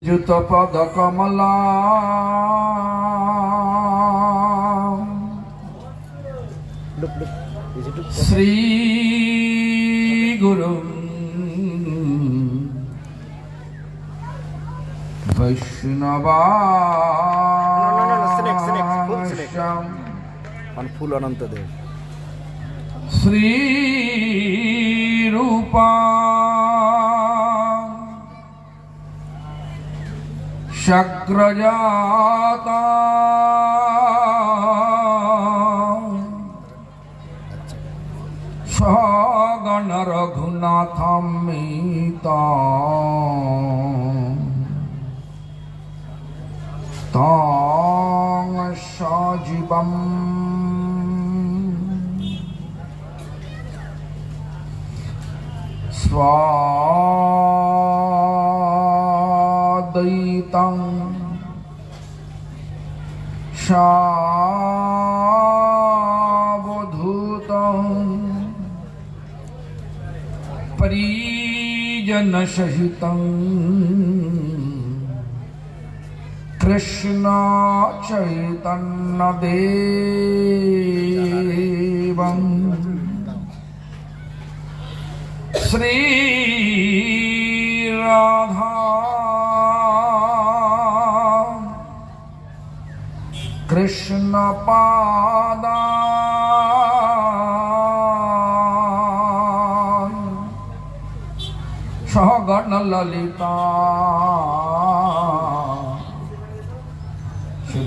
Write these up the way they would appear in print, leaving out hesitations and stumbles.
যুতপদ কমলা শ্রী গুরু বৈষ্ণবা ফুল অনন্ত দেব শ্রী রূপা শগ্রজাতা সগণ রঘুনাথমিতা তং সজীবম স্বাদৈতং সাবধূতং পরিজনসহিতং কৃষ্ণ চৈতন্য দেবং শ্রী রাধা কৃষ্ণ পাদা সগণ ললিতা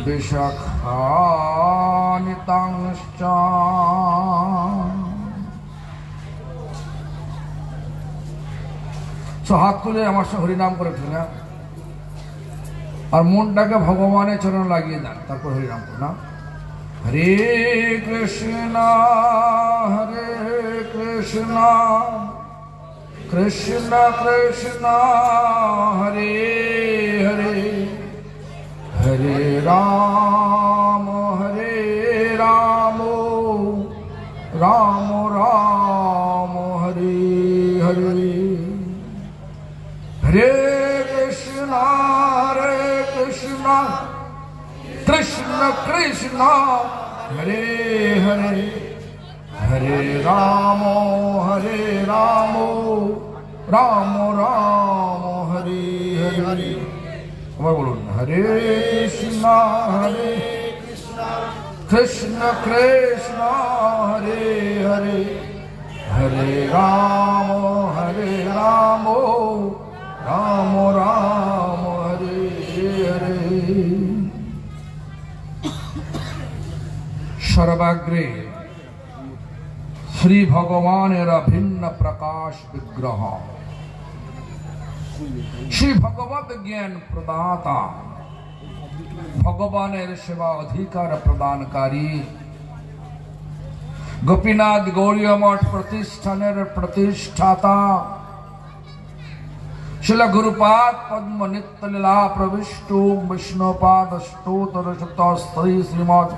বিশাখানিতাংশ্চ হাত তুলে আমার সঙ্গে হরিনাম করে উঠি না, আর মনটাকে ভগবানের চরণ লাগিয়ে দেন, তারপর হরিনাম করুন না। হরে কৃষ্ণ কৃষ্ণ কৃষ্ণ হরে হরে হরে রাম রাম রাম হরে হরে হরে কৃষ্ণ কৃষ্ণ কৃষ্ণ হরে হরে হরে রাম রাম রাম হরে হরে। আবার বলুন, হরে কৃষ্ণ কৃষ্ণ কৃষ্ণ হরে হরে হরে রাম রাম রাম রাম হরে হরে। সর্বাগ্রে শ্রী ভগবানের ভিন্ন প্রকাশ বিগ্রহ, শ্রী ভগবত জ্ঞান প্রদাতা, ভগবানের সেবা অধিকার প্রদানকারী, গোপীনাথ গৌড়ীয় মঠ প্রতিষ্ঠানের প্রতিষ্ঠাতা শিল গুরুপাদ পদ্ম নিত্য লীলা প্রবিষ্ট বিষ্ণুপাদ স্তোত্র স্ত্রী শ্রীমদ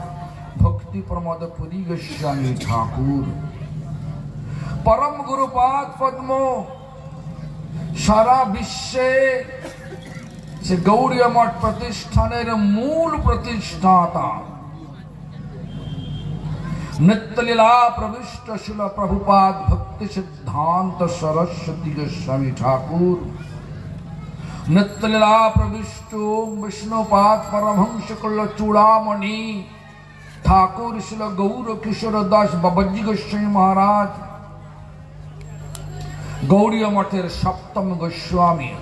ভক্তি প্রমোদ পুরী গোস্বামী ঠাকুর পরম গুরুপাদ পদ্ম সারা বিশ্বে সে গৌড়ীয় মঠ প্রতিষ্ঠানের মূল প্রতিষ্ঠাতা, নিত্যলীলা প্রবিষ্ট শিল প্রভুপাদ ভক্তি সিদ্ধান্ত সরস্বতী গোস্বামী ঠাকুর, নিত্যলীলা প্রবিষ্ট বিষ্ণুপাদ পরমহংস কুল চূড়ামণি ঠাকুর শিল গৌর কিশোর দাস বাবাজি গোস্বামী মহারাজ, গৌড়ীয় মঠের সপ্তম গোস্বামী,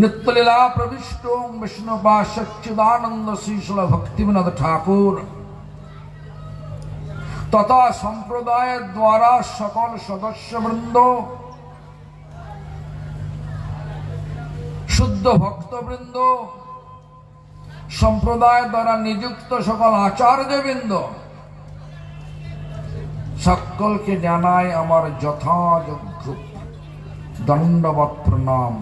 নিত্যলীলা প্রবিষ্ট বিষ্ণুপাদ সচ্চিদানন্দ শ্রীশিল ভক্তিবিনোদ ঠাকুর তথা সম্প্রদায়ের দ্বারা সকল সদস্যবৃন্দ, শুদ্ধ ভক্তবৃন্দ, সম্প্রদায় দ্বারা নিযুক্ত সকল আচার্যবৃন্দ, সকলকে জানাই আমার যথাযোগ্য দণ্ডবৎ প্রণাম।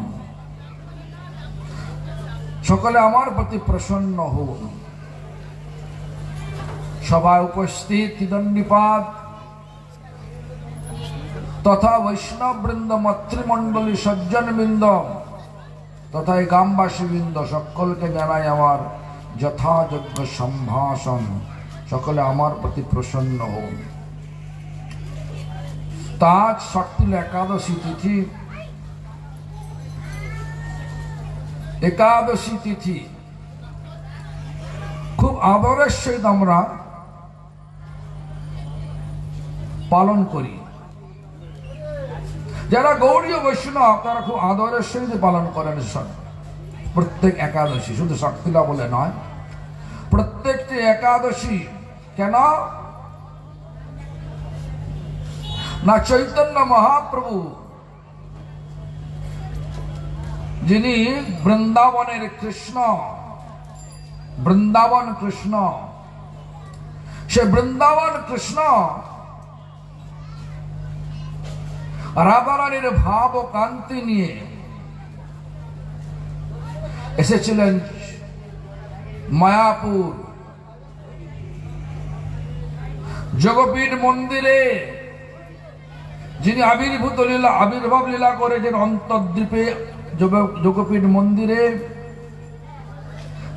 সকলে আমার প্রতি প্রসন্ন হন। সবাই উপস্থিত, দণ্ডপাদ তথা বৈষ্ণব বৃন্দ, মাতৃমণ্ডলী, সজ্জন বৃন্দ তথা এই গ্রামবাসী বৃন্দ সকলকে জানাই আমার যথাযোগ্য সম্ভাষণ। সকলে আমার প্রতি প্রসন্ন হন। তাজ শক্তিল একাদশী তিথি, একাদশী তিথি খুব আদরের সহিত আমরা পালন করি। যারা গৌড়ীয় বৈষ্ণব তারা খুব আদরের সহিত পালন করেন প্রত্যেক একাদশী, শুধু শক্তিলা বলে নয়, প্রত্যেকটি একাদশী। কেন না, চৈতন্য মহাপ্রভু যিনি বৃন্দাবনের কৃষ্ণ, বৃন্দাবন কৃষ্ণ, সে বৃন্দাবন কৃষ্ণ রাধারানীর ভাব ও কান্তি নিয়ে এসেছিলেন মায়াপুর যোগপীঠ মন্দিরে। যিনি আবির্ভাব লীলা করেছেন অন্তর্দ্বীপে যোগপীঠ মন্দিরে,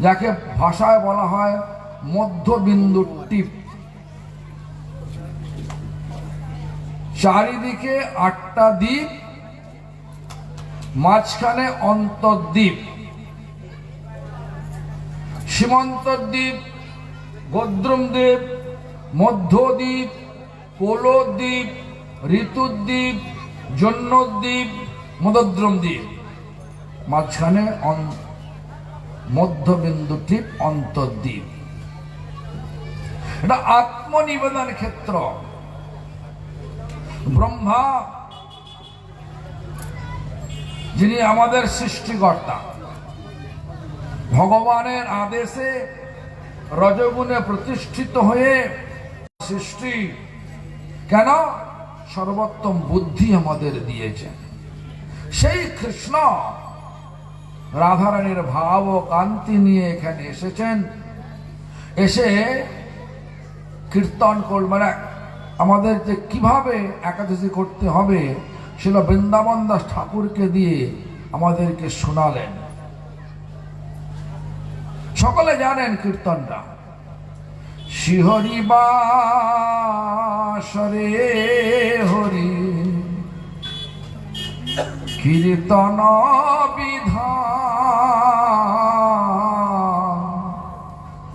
যাকে ভাষায় বলা হয় মধ্যবিন্দু টিপ। চারিদিকে 8টা দ্বীপ, মাঝখানে অন্তর্দ্বীপ, সীমান্তদ্বীপ, গদ্রুমদ্বীপ, মধ্যদ্বীপ, কোলদ্বীপ, ঋতুদ্বীপ, জন্যদ্বীপ, মদদ্রমদ্বীপ, মাঝখানে মধ্যবিন্দু টিপ অন্তর্দ্বীপ। এটা আত্মনিবেদন ক্ষেত্র। ব্রহ্মা যিনি আমাদের সৃষ্টিকর্তা, ভগবানের আদেশে রজগুণে প্রতিষ্ঠিত হয়ে সৃষ্টি, কেন সর্বোত্তম বুদ্ধি আমাদের দিয়েছেন। সেই কৃষ্ণ রাধারানীর ভাব ও কান্তি নিয়ে এখানে এসেছেন। এসে কীর্তন করবেন। আমাদের যে কিভাবে একাদশী করতে হবে সেটা বৃন্দাবন দাস ঠাকুরকে দিয়ে আমাদেরকে শোনালেন। সকলে জানেন কীর্তনটা। শ্রীহরি বাসরে হরি কীর্তন বিধান,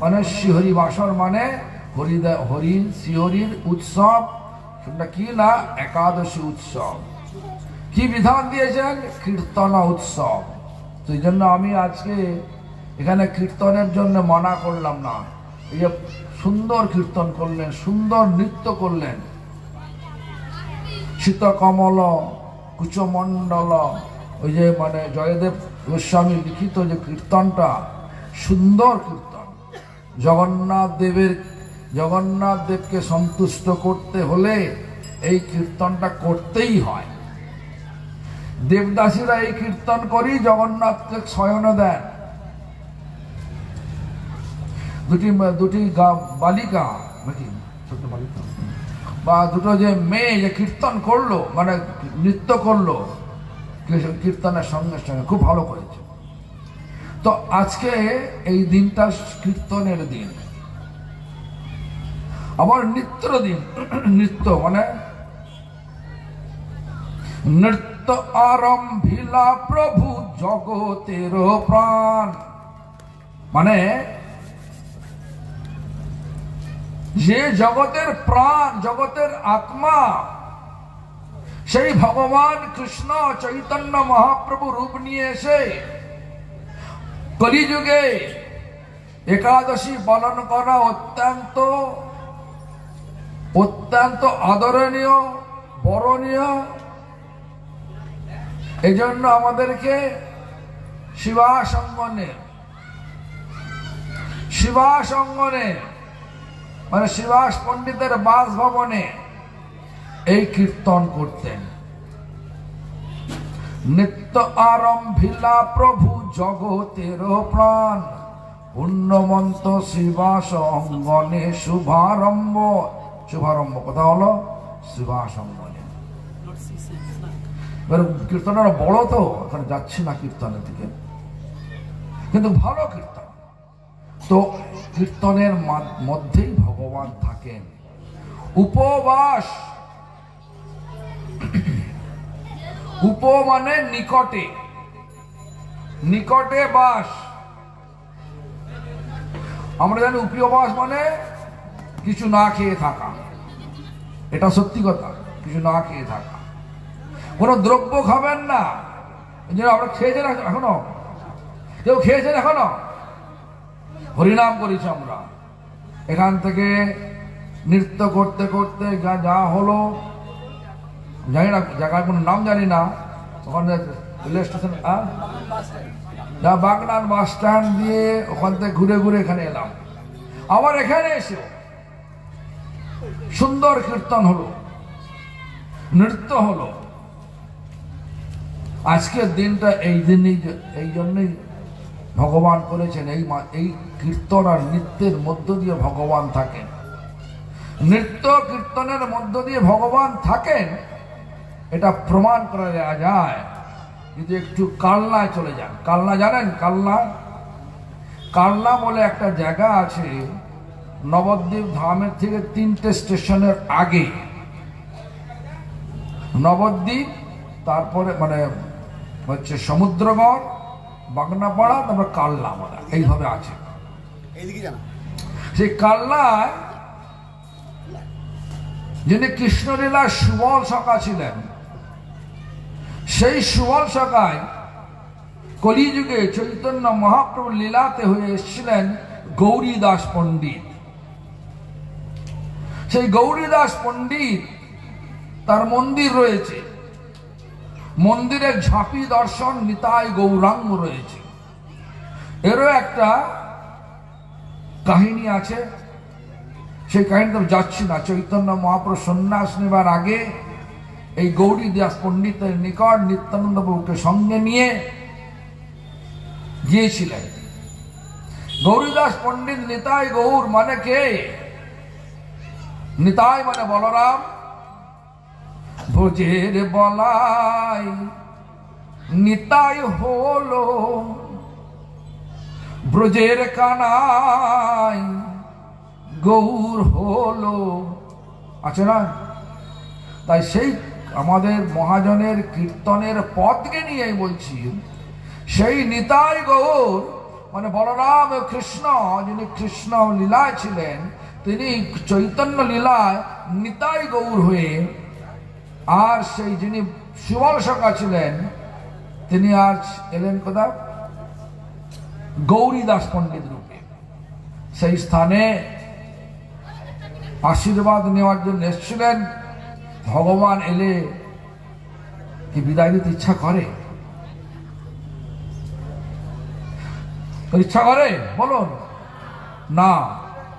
মানে শ্রীহরি বাসর মানে হরি শ্রীহরির উৎসব। সেটা কি না, একাদশী উৎসব। কি বিধান দিয়েছেন? কীর্তন উৎসব। সেই জন্য আমি আজকে এখানে কীর্তনের জন্য মানা করলাম না। এই যে সুন্দর কীর্তন করলেন, সুন্দর নৃত্য করলেন, শীতকমল কুচমণ্ডল, ওই যে মানে জয়দেব গোস্বামী লিখিত যে কীর্তনটা, সুন্দর কীর্তন। জগন্নাথ দেবকে সন্তুষ্ট করতে হলে এই কীর্তনটা করতেই হয়। দেবদাসীরা এই কীর্তন করি জগন্নাথকে শয়ন দেন। দুটি বালিকা নাকি ছোট বালিকা বা দুটো যে মেয়ে যে কীর্তন করলো, মানে নৃত্য করলো কীর্তনের সঙ্গে সঙ্গে, খুব ভালো করেছে। তো আজকে এই দিনটা কীর্তনের দিন, আবার নৃত্য দিন। নৃত্য মানে নৃত্য আরম্ভিলা প্রভু জগতের প্রাণ, মানে যে জগতের প্রাণ, জগতের আত্মা, সেই ভগবান কৃষ্ণ চৈতন্য মহাপ্রভু রূপ নিয়ে এসে কলিযুগে একাদশী পালন করা অত্যন্ত আদরণীয়, বরণীয়। এই জন্য আমাদেরকে শিবাসঙ্গনে মানে শিবাস পণ্ডিতের বাসভবনে এই কীর্তন করতেন। নিত্য আরম্ভিলা প্রভু জগতের প্রাণ, পুণ্যমন্ত শিবাস অঙ্গনে শুভারম্ভ। শুভারম্ভ কথা হলো শিবাস অঙ্গনে। এবার কীর্তনটা বড় তো এখানে যাচ্ছি না কীর্তনের দিকে, কিন্তু ভালো কীর্তন। তো কীর্তনের মধ্যেই ভগবান থাকেন। উপবাস, উপ মানে নিকটে, নিকটে বাস। আমরা জানি উপবাস মানে কিছু না খেয়ে থাকা, এটা সত্যি কথা, কিছু না খেয়ে থাকা। কোনো দ্রব্য খাবেন না। আমরা খেয়েছেন এখনো? কেউ খেয়েছেন এখনো? হরিনাম করেছি আমরা, এখান থেকে নৃত্য করতে করতে যা হলো জানি না, জায়গার কোনো নাম জানি না, ওখানে rail station, Bagnan bus stand দিয়ে ওখান থেকে ঘুরে ঘুরে এখানে এলাম। আবার এখানে এসে সুন্দর কীর্তন হলো, নৃত্য হলো। আজকের দিনটা এই জন্যই ভগবান করেছেন। এই কীর্তন আর নৃত্যের মধ্য দিয়ে ভগবান থাকেন। নৃত্য কীর্তনের মধ্য দিয়ে ভগবান থাকেন, এটা প্রমাণ করা যায় যদি একটু কালনায় চলে যান। কালনা জানেন? কালনা বলে একটা জায়গা আছে নবদ্বীপ ধামের থেকে 3টে স্টেশনের আগে। নবদ্বীপ, তারপরে মানে হচ্ছে সমুদ্রগড়, বাগনাপাড়া, তারপর কালনা, বলা এইভাবে আছে। সেই কালনায় যিনি কৃষ্ণলীলার সুবল সখা ছিলেন, সেই সুবল সখায় কলিযুগে চৈতন্য মহাপ্রভু লীলাতে হয়ে এসেছিলেন গৌরীদাস পণ্ডিত। সেই গৌরীদাস পণ্ডিত তার মন্দির রয়েছে, মন্দিরের ঝাঁপি দর্শন নিতাই গৌরাঙ্গ রয়েছে। এরও একটা কাহিনী আছে, সেই কাহিনীতে যাচ্ছি না। চৈতন্য মহাপ্রভু সন্ন্যাস নেবার আগে এই গৌরীদাস পণ্ডিতের নিকট নিত্যানন্দ প্রভুকে সঙ্গে নিয়ে গিয়েছিলেন। গৌরীদাস পণ্ডিত নিতাই গৌর মানে কে? নিতাই মানে বলরাম, ভোজের বলাই নিতাই হলো, ব্রজের কানাই গৌর হলো, আছে না? তাই সেই আমাদের মহাজনের কীর্তনের পথকে নিয়ে বলছি, সেই নিতাই গৌর মানে বলরাম কৃষ্ণ, যিনি কৃষ্ণ লীলায় ছিলেন, তিনি চৈতন্য লীলায় নিতাই গৌর হয়ে, আর সেই যিনি সুবল সখা ছিলেন তিনি আজ এলেন কোথা? গৌরীদাস পণ্ডিত রূপে। সেই স্থানে আশীর্বাদ নেওয়ার জন্য এসেছিলেন। ভগবান এলে কি বিদায় দিতে ইচ্ছা করে? ইচ্ছা করে? বলুন না।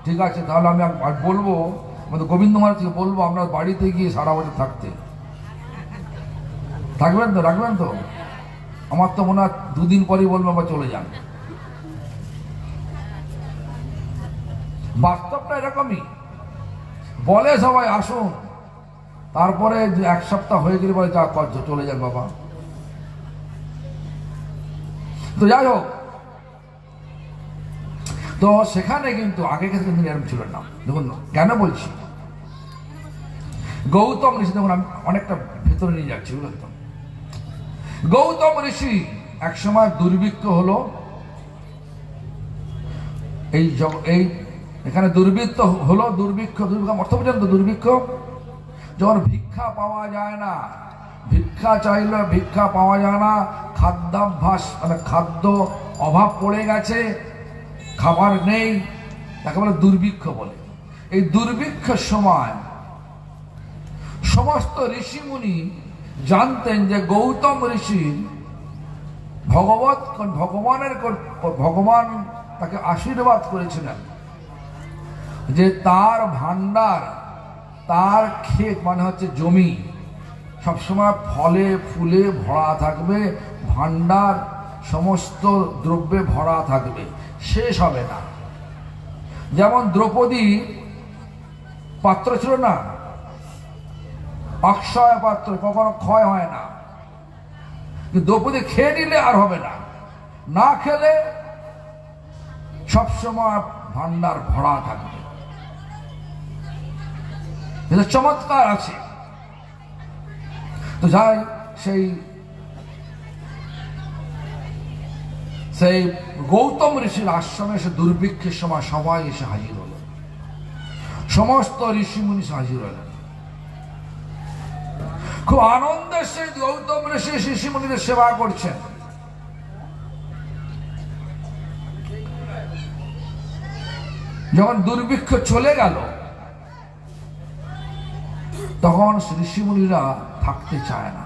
ঠিক আছে, তাহলে আমি বলবো, আমাদের গোবিন্দ মহারাজকে বলবো আপনার বাড়িতে গিয়ে সারা বছর থাকতে। থাকবেন তো? রাখবেন তো? আমার তো মনে হয় 2 দিন পরই বলবো আবার চলে যান। বাস্তবটা এরকমই, বলে সবাই আসুন, তারপরে 1 সপ্তাহ হয়ে গেলে বলে যা করছো চলে যান বাবা। তো যাই হোক, তো সেখানে কিন্তু আগে কিন্তু এরকম ছিল না। দেখুন কেন বলছি, গৌতম ঋষি, দেখুন আমি অনেকটা ভেতরে নিয়ে যাচ্ছি, বুঝলেন তো। গৌতম ঋষি এক সময় দুর্ভিক্ষ হলো। এই এখানে দুর্ভিক্ষ হলো, দুর্ভিক্ষ অর্থ পর্যন্ত দুর্ভিক্ষ, যখন ভিক্ষা পাওয়া যায় না, ভিক্ষা চাইলে ভিক্ষা পাওয়া যায় না, খাদ্যাভ্যাস মানে খাদ্য অভাব পড়ে গেছে, খাবার নেই, তাকে বলে দুর্ভিক্ষ বলে। এই দুর্ভিক্ষের সময় সমস্ত ঋষিমুনি জানতেন যে গৌতম ঋষি ভগবান তাকে আশীর্বাদ করেছিলেন যে তার ভান্ডার, তার ক্ষেত মানে হচ্ছে জমি, সবসময় ফলে ফুলে ভরা থাকবে, ভান্ডার সমস্ত দ্রব্যে ভরা থাকবে, শেষ হবে না। যেমন দ্রৌপদী পাত্র ছিল না, অক্ষয় পাত্র, কখনো ক্ষয় হয় না। কিন্তু দ্রৌপদী খেয়ে নিলে আর হবে না, না খেলে সবসময় ভান্ডার ভরা থাকবে। এটা চমৎকার আছে। তো যাই, সেই গৌতম ঋষির আশ্রমে এসে দুর্ভিক্ষের সময় সবাই এসে হাজির হল, সমস্ত ঋষি মুনি হাজির হলেন। খুব আনন্দের সে গৌতম ঋষি ঋষি মুনিদের সেবা করছেন। যখন দুর্ভিক্ষ চলে গেল, তখন ঋষি মুনিরা থাকতে চায় না।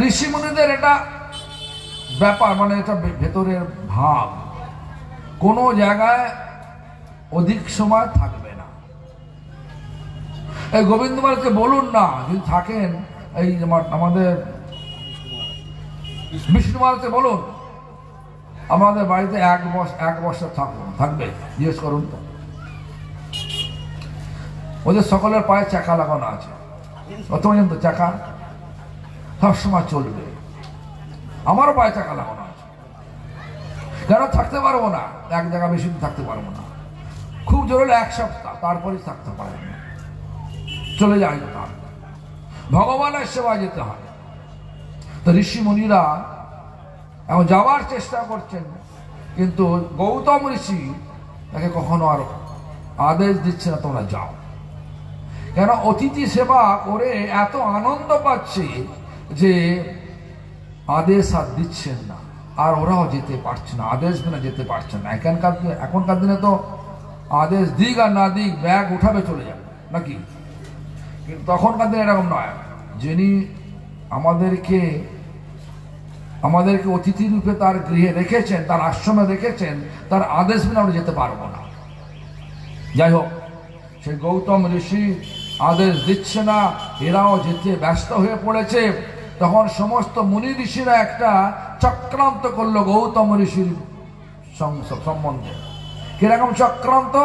ঋষি মুনিদের এটা ব্যাপার, মানে এটা ভেতরের ভাব, কোন জায়গায় অধিক সময় থাকবে না। এই গোবিন্দমালকে বলুন না, যদি থাকেন, এই আমাদের বিষ্ণুমালকে বলুন আমাদের বাড়িতে এক বছর থাকবে, জিজ্ঞেস করুন তো। ওদের সকলের পায়ে চাকা লাগানো আছে, অত পর্যন্ত চাকা সবসময় চলবে। আমারও পায়ে চাকা লাগানো আছে, কেন থাকতে পারবো না? এক জায়গা বেশি থাকতে পারবো না, খুব জোর হলে 1 সপ্তাহ, তারপরেই থাকতে পারবো না, চলে যায়। তার ভগবানের সেবায় যেতে হয়। তো ঋষি মুনিরা এখন যাওয়ার চেষ্টা করছেন, কিন্তু গৌতম ঋষি তাকে কখনো আর আদেশ দিচ্ছে না তোমরা যাও। কেন? অতিথি সেবা করে এত আনন্দ পাচ্ছে যে আদেশ আর দিচ্ছেন না, আর ওরাও যেতে পারছে না, আদেশ বিনা যেতে পারছে না। এখনকার দিনে তো আদেশ দিক আর না দিক ব্যাগ উঠাবে চলে যাবে নাকি, কিন্তু তখনকার দিনে এরকম নয়। যিনি আমাদেরকে অতিথি রূপে তার গৃহে রেখেছেন, তার আশ্রমে রেখেছেন, তার আদেশ বিনা আমরা যেতে পারবো না। যাই হোক, সেই গৌতম ঋষি আদেশ দিচ্ছে না, এরাও যেতে ব্যস্ত হয়ে পড়েছে। তখন সমস্ত মুনি ঋষিরা একটা চক্রান্ত করলো গৌতম ঋষির সম্বন্ধে। কিরকম চক্রান্ত?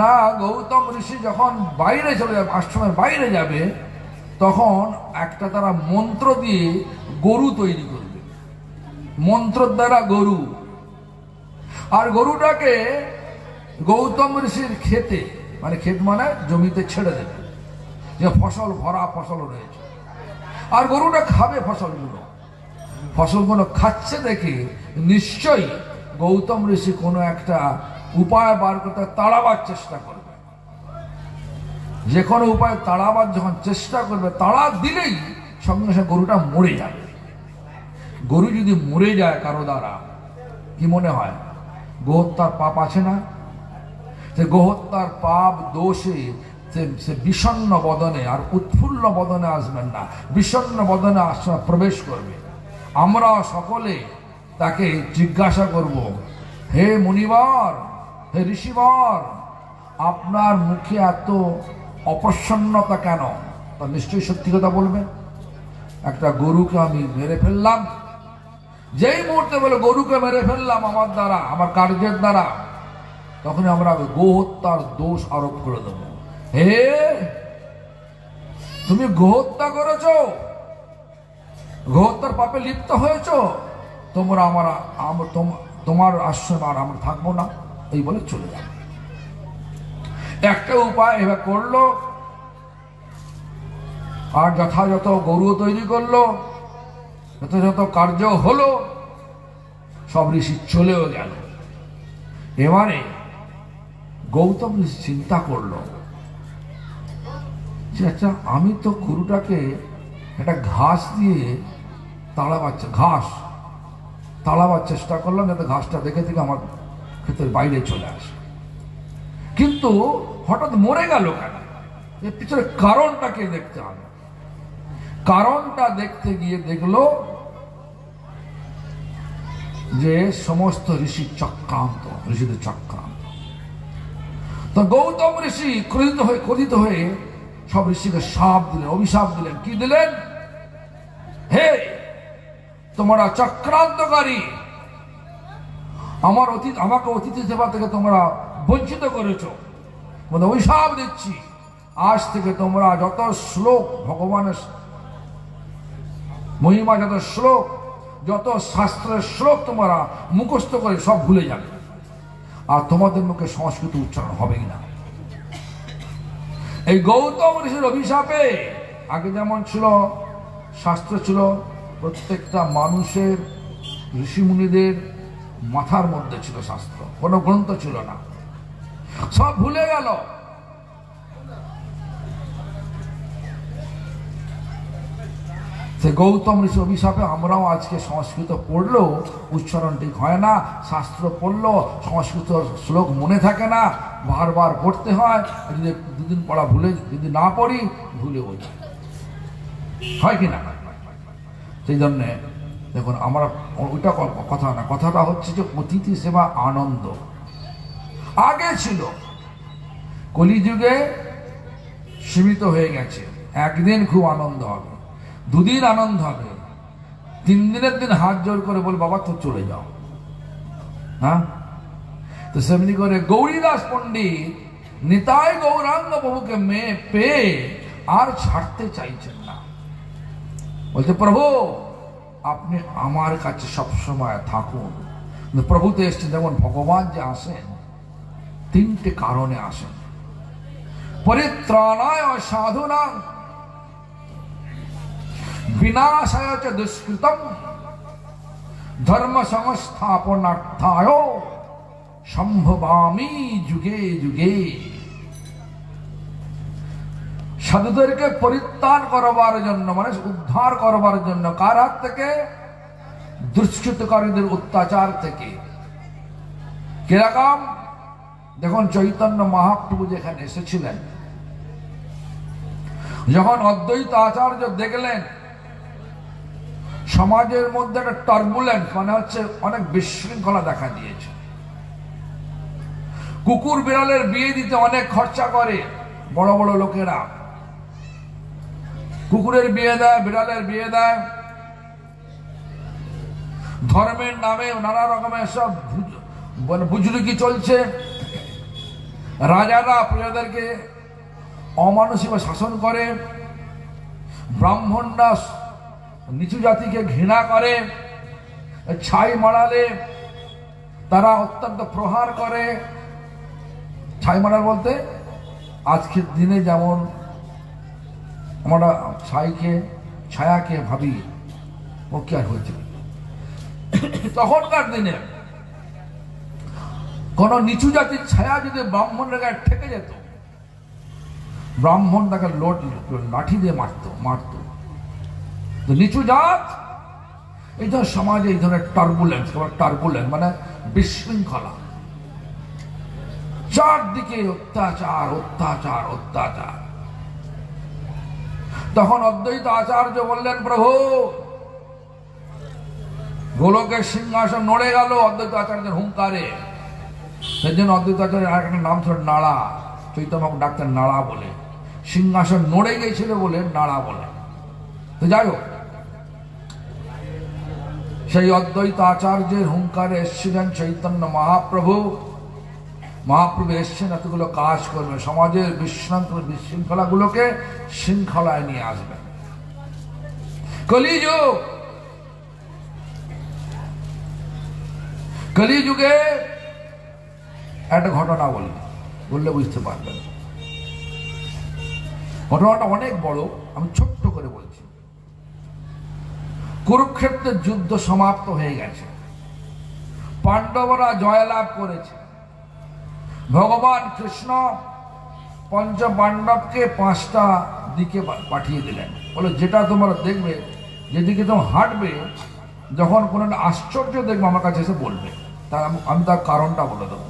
না, গৌতম ঋষি যখন বাইরে চলে যাবে, আশ্রমের বাইরে যাবে, তখন একটা তারা মন্ত্র দিয়ে গরু তৈরি করবে, মন্ত্রের দ্বারা গরু, আর গরুটাকে গৌতম ঋষির ক্ষেতে, মানে ক্ষেত মানে জমিতে ছেড়ে দেবে, যে ফসল ভরা ফসল রয়েছে, আর গরুটা খাবে ফসলগুলো খাচ্ছে দেখে নিশ্চয়ই গৌতম ঋষি কোনো একটা উপায় বার করতে তাড়াবার চেষ্টা করবে। যে কোনো উপায় তাড়াবার যখন চেষ্টা করবে, তাড়া দিলেই সঙ্গে সঙ্গে গরুটা মরে যাবে। গরু যদি মরে যায় কারো দ্বারা, কি মনে হয়? গোহত্যার পাপ আছে না? সে গোহত্যার পাপ দোষে সে বিষণ্ণ বদনে আর উৎফুল্ল বদনে আসবেন না, বিষণ্ণ বদনে প্রবেশ করবে। আমরা সকলে তাকে জিজ্ঞাসা করব, হে মুনিবর, হে ঋষিবর, আপনার মুখে এত অপ্রসন্নতা কেন? তা নিশ্চয়ই সত্যি কথা বলবেন। একটা গরুকে আমি মেরে ফেললাম, যেই মুহূর্তে বলে গরুকে মেরে ফেললাম আমার দ্বারা, আমার কার্যের দ্বারা, তখনই আমরা গোহত্যার দোষ আরোপ করে দেব। হে, তুমি গোহত্যা করেছ, গোহত্যার পাপে লিপ্ত হয়েছ, তোমার আশ্রম আর আমরা থাকবো না, এই বলে চলে যাবে। একটা উপায় এবার করলো, আর যথাযথ গরু তৈরি করলো, যথাযথ কার্য হলো, সব ঋষি চলেও গেল। এবারে গৌতম ঋষি চিন্তা করলো যে আচ্ছা, আমি তো গরুটাকে একটা ঘাস দিয়ে তাড়াবার চেষ্টা করলাম, যাতে ঘাসটা দেখে থেকে আমার ক্ষেতের বাইরে চলে আসে, কিন্তু হঠাৎ মরে গেল কেন? এর পিছনে কারণটাকে দেখতে হবে। কারণটা দেখতে গিয়ে দেখলো যে সমস্ত ঋষিদের চক্রান্ত। তো গৌতম ঋষি ক্রোধিত হয়ে সব ঋষিকে শাপ দিলেন, অভিশাপ দিলেন। কি দিলেন? হে, তোমরা চক্রান্তকারী, আমাকে অতিথি সেবা থেকে তোমরা বঞ্চিত করেছ, অভিশাপ দিচ্ছি, আজ থেকে তোমরা যত শ্লোক ভগবানের মহিমা, যত শ্লোক, যত শাস্ত্রের শ্লোক তোমরা মুখস্থ করে সব ভুলে যাবে, আর তোমাদের মুখে সংস্কৃত উচ্চারণ হবেই না। এই গৌতম ঋষির অভিশাপে আগে যেমন ছিল শাস্ত্র ছিল প্রত্যেকটা মানুষের, ঋষি মুনিদের মাথার মধ্যে ছিল শাস্ত্র, কোনো গ্রন্থ ছিল না, সব ভুলে গেল। সে গৌতম ঋষি অভিশাপে আমরাও আজকে সংস্কৃত পড়লেও উচ্চারণ ঠিক হয় না, শাস্ত্র পড়লেও সংস্কৃত শ্লোক মনে থাকে না, বারবার পড়তে হয়, যদি দুদিন পড়া ভুলে, যদি না পড়ি ভুলে ওই হয় কিনা। সেই জন্যে দেখুন আমরা ওইটা কথা না, কথাটা হচ্ছে যে অতিথি সেবা আনন্দ আগে ছিল, কলিযুগে সীমিত হয়ে গেছে। একদিন খুব আনন্দ হবে, দুদিন আনন্দ হবে, 3 দিনের দিন হাত জোর করে বল বাবা তো চলে যাও। হ্যাঁ, তো সেমনি করে গৌরীদাস পণ্ডিত নিতাই গৌরাঙ্গ প্রভুকে মেয়ে পেয়ে আর ছাড়তে চাইছেন না, বলছে প্রভু আপনি আমার কাছে সবসময় থাকুন। প্রভুতে এসছেন, যেমন ভগবান যে আসেন 3টে কারণে আসেন। পরিত্রাণায় সাধুনাং, বিনাশায় চ দুষ্কৃতম, ধর্ম সংস্থাপনার্থায় সম্ভবামি যুগে যুগে। সাধুদেরকে পরিত্রাণ করবার জন্য, মানে উদ্ধার করবার জন্য, কার হাত থেকে? দুষ্কৃতকারীদের অত্যাচার থেকে। কিরকম? দেখুন চৈতন্য মহাপ্রভু যেখানে এসেছিলেন, যখন অদ্বৈত আচার্য দেখলেন সমাজের মধ্যে একটা টার্বুলেন্স, মানে হচ্ছে অনেক বিশৃঙ্খলা দেখা দিয়েছে, কুকুর বিড়ালের বিয়ে দিতে অনেক খরচা করে বড় বড় লোকেরা, কুকুরের বিয়ে দেয়, বিড়ালের বিয়ে দেয়, ধর্মের নামে নানা রকমের সব বুজরুকি চলছে, রাজারা প্রজাদেরকে অমানুষিক শাসন করে, ব্রাহ্মণরা নিচু জাতিকে ঘৃণা করে, ছাই মারালে তারা অত্যন্ত প্রহার করে। ছাই মারার বলতে আজকের দিনে যেমন আমরা ছায়াকে ভাবি ও কি আর হয়েছে, তখনকার দিনে কোন নিচু জাতির ছায়া যদি ব্রাহ্মণের গায়ে ঠেকে যেত, ব্রাহ্মণ তাকে লাঠি দিয়ে মারত। নিচু জাত, এই ধর সমাজে এই ধরনের টার্বুলেন্স মানে বিশৃঙ্খলা, চারদিকে অত্যাচার অত্যাচার অত্যাচার। তখন অদ্বৈত আচার্য বললেন প্রভু, গোলকের সিংহাসন নড়ে গেল অদ্বৈত আচার্যের হুঙ্কারে। সেই জন্য অদ্বৈত আচার্যের আর একটা নাম ছিল নাড়া, চৈতন্য ডাক্তার নাড়া বলে, সিংহাসন নড়ে গেছিল বলে নাড়া বলে। তো যাই হোক, সেই অদ্বৈত আচার্যের হুঙ্কারে এসেছিলেন চৈতন্য মহাপ্রভু। মহাপ্রভু এসছেন এতগুলো কাজ করবে, সমাজের বিশৃঙ্খলা গুলোকে শৃঙ্খলায় নিয়ে আসবেন। কলিযুগে একটা ঘটনা বললে বুঝতে পারবেন। ঘটনাটা অনেক বড়, আমি ছোট্ট করে বলছি। কুরুক্ষেত্রের যুদ্ধ সমাপ্ত হয়ে গেছে, পাণ্ডবরা জয়লাভ করেছে। ভগবান কৃষ্ণ পঞ্চ পাণ্ডবকে 5টা দিকে পাঠিয়ে দিলেন, বলে যেটা তোমরা দেখবে, যেদিকে তোমরা হাঁটবে, যখন কোনো একটা আশ্চর্য দেখবে আমার কাছে এসে বলবে, তার আমি তার কারণটা বলে দেবো।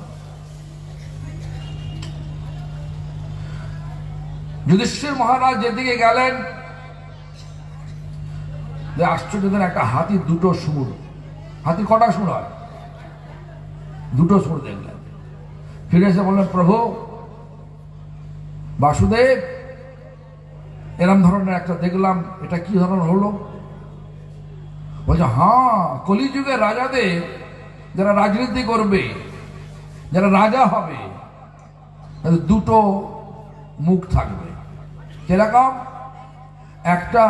যুধিষ্ঠির মহারাজ যেদিকে গেলেন, আশ্চর্য দেন, একটা হাতি 2টো সুর। হাতি কটা সুর হয়? 2টো সুর দেখলেন। ফিরে এসে বললেন, প্রভু বাসুদেব, এরম ধরনের একটা দেখলাম, এটা কি ধরনের হলো? বলছে, হ্যাঁ, কলিযুগে রাজাদের, যারা রাজনীতি করবে, যারা রাজা হবে, তাদের 2টো মুখ থাকবে। কিরকম? একটা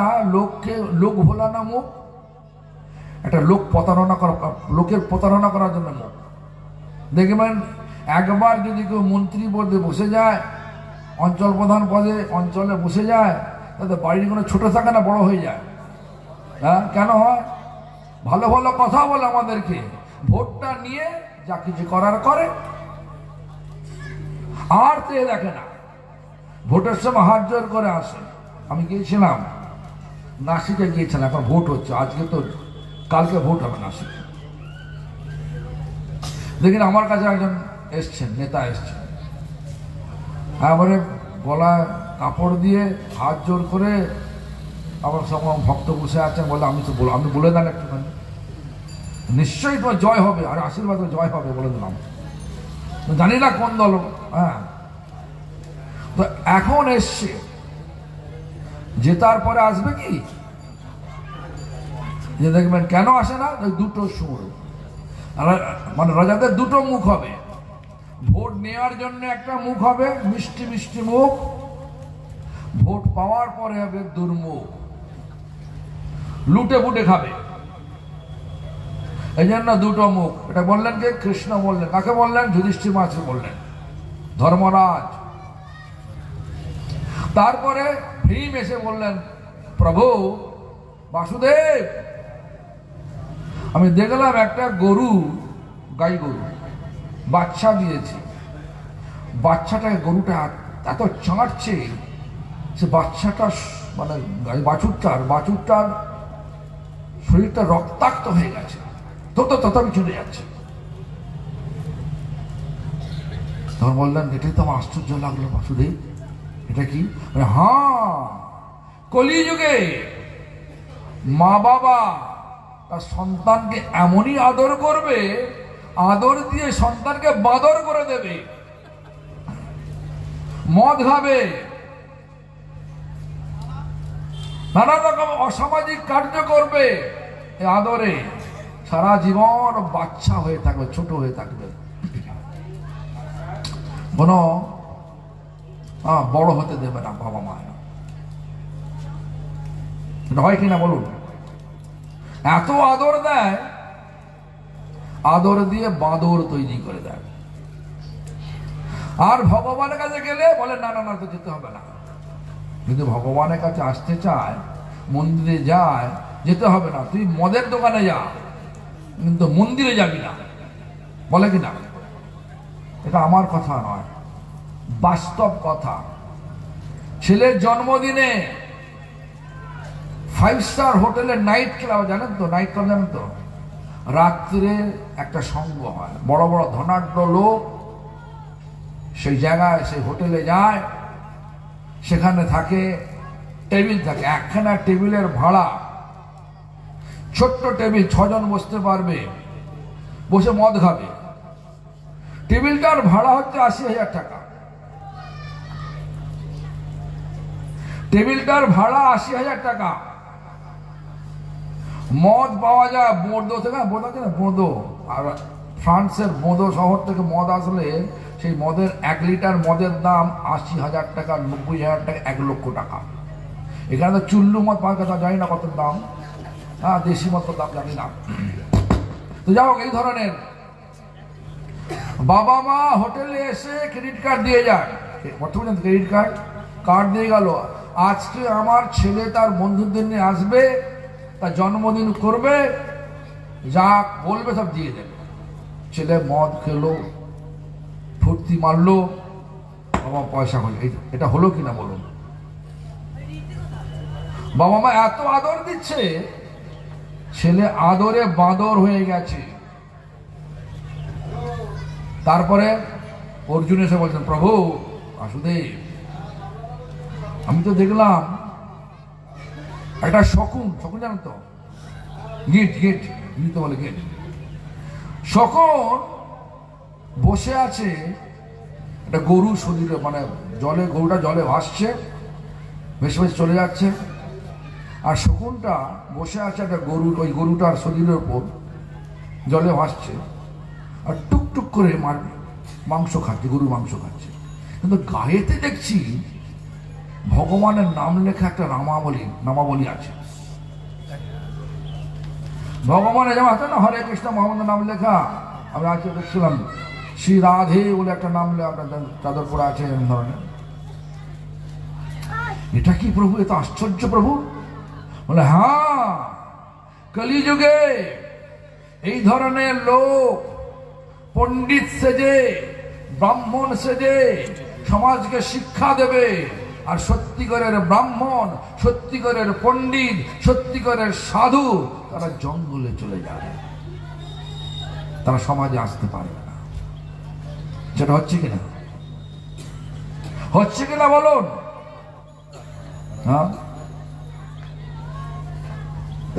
লোক ভোলানো মুখ, একটা লোকের প্রতারণা করার জন্য মুখ। দেখবেন একবার যদি কেউ মন্ত্রী পদে বসে যায়, অঞ্চল প্রধান পদে অঞ্চলে বসে যায়, তাতে বাড়ির কোনো ছোট থাকে না, বড় হয়ে যায়। হ্যাঁ, কেন হয়? ভালো ভালো কথা বলে আমাদেরকে, ভোটটা নিয়ে যা কিছু করার করে, আর তো দেখে না। ভোটের সময় হাত জোর করে আসে। আমি গিয়েছিলাম নাসিকে, গিয়েছিলাম, এখন ভোট হচ্ছে, আজকে তো কালকে ভোট হবে নাসিকে। দেখেন আমার কাছে একজন এসছেন, নেতা এসছেন, এবারে গলায় কাপড় দিয়ে হাত জোর করে, আমার সব ভক্ত বসে আছেন, বলে আমি বলে দেন একটুখানি, নিশ্চয়ই তোমার জয় হবে, আর আশীর্বাদ জয় হবে বলে দিলাম। জানি না কোন দল। হ্যাঁ, তো এখন এসছে, জেতার পরে আসবে কি, যে দেখবেন কেন আসে না, দুটো সুর, মানে রাজাদের দুটো মুখ হবে। ভোট নেওয়ার জন্য একটা মুখ হবে মিষ্টি মিষ্টি মুখ, ভোট পাওয়ার পরে হবে দুর্মুখ, লুটে পুটে খাবে। এই জন্য দুটো মুখ। এটা বললেন কে? কৃষ্ণ বললেন। কাকে বললেন? যুধিষ্ঠির মহারাজকে বললেন, ধর্মরাজ। তারপরে ভীম এসে বললেন, প্রভু বাসুদেব, আমি দেখলাম একটা গরু, গাই গরু বাচ্চা দিয়েছে, বাচ্চাটাকে গরুটা এত চাঁটছে, সে বাচ্চাটা মানে বাছুরটার শরীরটা রক্তাক্ত হয়ে গেছে, তথাপি চলে যাচ্ছে। তখন বললেন, এটাই তো আমার আশ্চর্য লাগলো বাসুদেব, এটা কি? হ্যাঁ, কলিযুগে মা বাবা তার সন্তানকে এমনই আদর করবে, আদর দিয়ে সন্তানকে বাদর করে দেবে, মদ খাবে, নানা রকম অসামাজিক কার্য করবে, এই আদরে সারা জীবন বাচ্চা হয়ে থাকবে, ছোট হয়ে থাকবে, কোন বড় হতে দেবে না বাবা মা। হয় কিনা বলুন? এত আদর দেয়, আদর দিয়ে বাঁদর তৈরি করে দেয়। আর ভগবানের কাছে গেলে বলে, না না না, তো যেতে হবে না। কিন্তু ভগবানের কাছে আসতে চায়, মন্দিরে যায়, যেতে হবে না, তুই মদের দোকানে যা, কিন্তু মন্দিরে যাবি না, বলে কিনা? এটা আমার কথা নয়, বাস্তব কথা। ছেলের জন্মদিনে 5 স্টার হোটেলে নাইট ক্লাব, জানেন তো? নাইট ক্লাব জানেন তো? রাত্রে একটা সঙ্গ হয়, বড় বড় ধনাঢ্য লোক সেই জায়গায়, সেই হোটেলে যায়, সেখানে থাকে, টেবিল থাকে, একখানা টেবিলের ভাড়া, ছোট্ট টেবিল, 6 জন বসতে পারবে, বসে মদ খাবে। টেবিলটার ভাড়া হচ্ছে 80,000 টাকা। টেবিলটার ভাড়া 80,000 টাকা। মদ পাওয়া যায় বোর্দো থেকে, বোর্দো, আর ফ্রান্সের বোর্দো শহর থেকে মদ আসলে সেই মদের 1 লিটার মদের দাম 80,000 টাকা, 90,000 টাকা, 1 লক্ষ টাকা। এখানে তো চুল্লু মদ পাওয়ার কথা, জানি না কত দাম, হ্যাঁ, দেশি মদ দাম জানি না। তো যাও, এই ধরনের বাবা মা হোটেলে এসে ক্রেডিট কার্ড দিয়ে যায়, ক্রেডিট কার্ড দিয়ে গেল, আজকে আমার ছেলে তার বন্ধুদের নিয়ে আসবে, তার জন্মদিন করবে, যা বলবে সব দিয়ে দেবে। ছেলে মদ খেলো, ফুর্তি মারলো, বাবা পয়সা হলো। এটা হলো কিনা বলুন? বাবা মা এত আদর দিচ্ছে, ছেলে আদরে বাঁদর হয়ে গেছে। তারপরে অর্জুন এসে বলছেন, প্রভু বাসুদেব, আমি তো দেখলাম একটা শকুন জানেন তো? গিট তো বলে গিট। শকুন বসে আছে একটা গরু শরীরে, মানে জলে, গরুটা জলে ভাসছে, ভেসে ভেসে চলে যাচ্ছে, আর শকুনটা বসে আছে একটা গরুর, ওই গরুটার শরীরের উপর, জলে ভাসছে, আর টুকটুক করে মাংস খাচ্ছে, গরুর মাংস খাচ্ছে। কিন্তু গায়েতে দেখছি ভগবানের নাম লেখা একটা নামাবলী আছে। ভগবানের যেমন আছে না হরে কৃষ্ণ মোহাম্মদ নাম লেখা, আমি আজকে দেখছিলাম শ্রী রাধে বলে একটা নাম আপনার চাদর পরে আছে এরকম ধরনের। এটা কি প্রভু, এত আশ্চর্য প্রভু? বলে হ্যাঁ, কলিযুগে এই ধরনের লোক পণ্ডিত সেজে, ব্রাহ্মণ সেজে সমাজকে শিক্ষা দেবে, আর সত্যিকারের ব্রাহ্মণ, সত্যিকারের পণ্ডিত, সত্যিকারের সাধু তারা জঙ্গলে চলে যাবে, তারা সমাজে আসতে পারবে না। যেটা হচ্ছে কিনা, হচ্ছে কিনা বলুন? হ্যাঁ,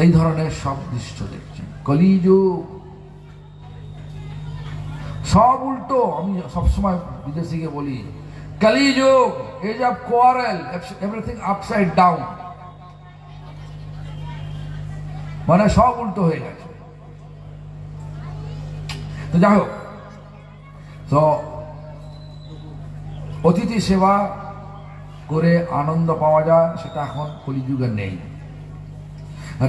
এই ধরনের সব দৃশ্য দেখছেন। কলিযুগ সব উল্টো। আমি সবসময় বিদেশিকে বলি, Kaliyuga age of quarrel, everything upside down, মানে সব উল্টো হয়ে গেছে। তো যাই হোক, তো অতিথি সেবা করে আনন্দ পাওয়া যায়, সেটা এখন কলিযুগে নেই।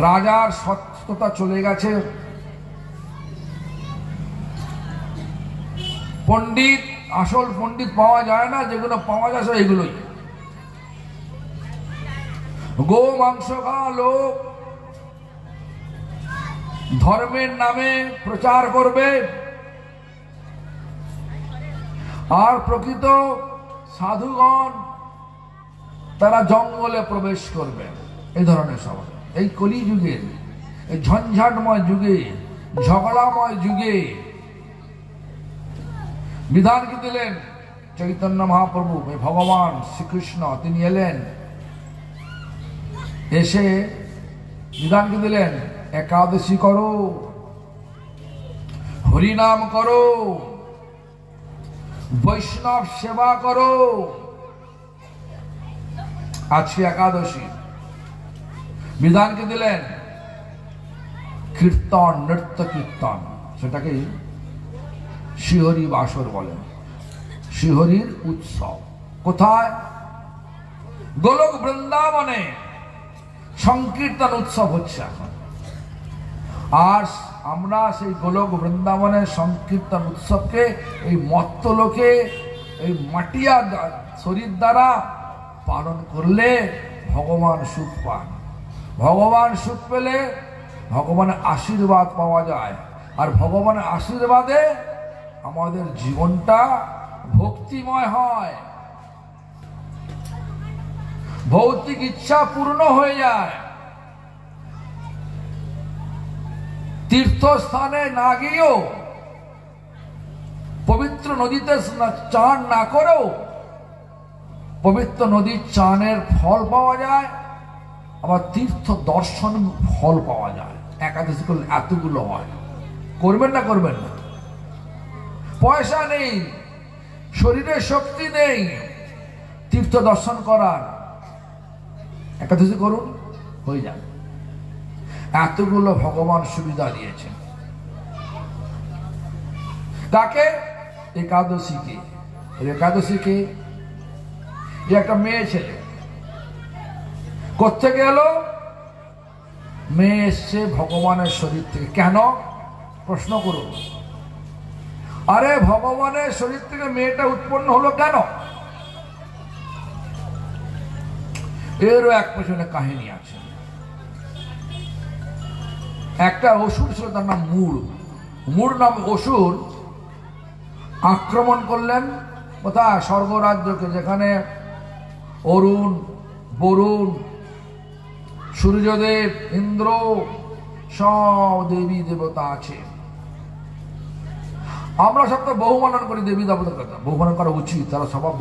রাজার সত্যতা চলে গেছে, পণ্ডিত, আসল পণ্ডিত পাওয়া যায় না, যেগুলো পাওয়া যায় এগুলোই গো মাংস খাওয়া লোক ধর্মের নামে প্রচার করবে, আর প্রকৃত সাধুগণ তারা জঙ্গলে প্রবেশ করবে। এই ধরনের সব এই কলিযুগের, এই ঝঞ্ঝাটময় যুগে, ঝগড়াময় যুগে বিধান কি দিলেন চৈতন্য মহাপ্রভু, ভগবান শ্রীকৃষ্ণ, তিনি এলেন, এসে বিধান কি দিলেন, একাদশী করো, হরিনাম করো, বৈষ্ণব সেবা করো। আজকে একাদশী, বিধান কি দিলেন, কীর্তন, নৃত্য কীর্তন, সেটাকে শ্রীহরি বাসর বলেন, শ্রীহরির উৎসব। কোথায়? গোলক বৃন্দাবনে সংকীর্তন উৎসব হচ্ছে এখন। আর আমরা সেই গোলক বৃন্দাবনের সংকীর্তন উৎসবকে এই মত্ত লোকে, এই মাটিয়া শরীর দ্বারা পালন করলে ভগবান সুখ পান। ভগবান সুখ পেলে ভগবানের আশীর্বাদ পাওয়া যায়, আর ভগবানের আশীর্বাদে আমাদের জীবনটা ভক্তিময় হয়, ভৌতিক ইচ্ছা পূর্ণ হয়ে যায়। তীর্থস্থানে না গিয়েও, পবিত্র নদীতে চান না করেও পবিত্র নদীর চানের ফল পাওয়া যায়, আবার তীর্থ দর্শন ফল পাওয়া যায়। একাদশী করলে এতগুলো হয়। করবেন না? করবেন না? পয়সা নেই, শরীরে শক্তি নেই তীর্থ দর্শন করার, একাদশী করুন, হয়ে যাবে। এতগুলো ভগবান সুবিধা দিয়েছেন। কাকে? একাদশীকে। একাদশীকে একটা মেয়ে ছেলে কোত্থেকে এলো? মেয়ে এসছে ভগবানের শরীর থেকে। কেন? প্রশ্ন করুন। আরে ভগবানের শরীর থেকে মেয়েটা উৎপন্ন হলো কেন? এরও এক পেছনে কাহিনী আছে। একটা অসুর ছিল, তার নাম মূঢ় নাম অসুর আক্রমণ করলেন কোথায়? স্বর্গরাজ্যকে, যেখানে অরুণ, বরুণ, সূর্যদেব, ইন্দ্র, সব দেবী দেবতা আছে। আমরা সব তো বহুমানন করি দেবী দেবতার কথা, বহুমানন করা উচিত, তারা সবাই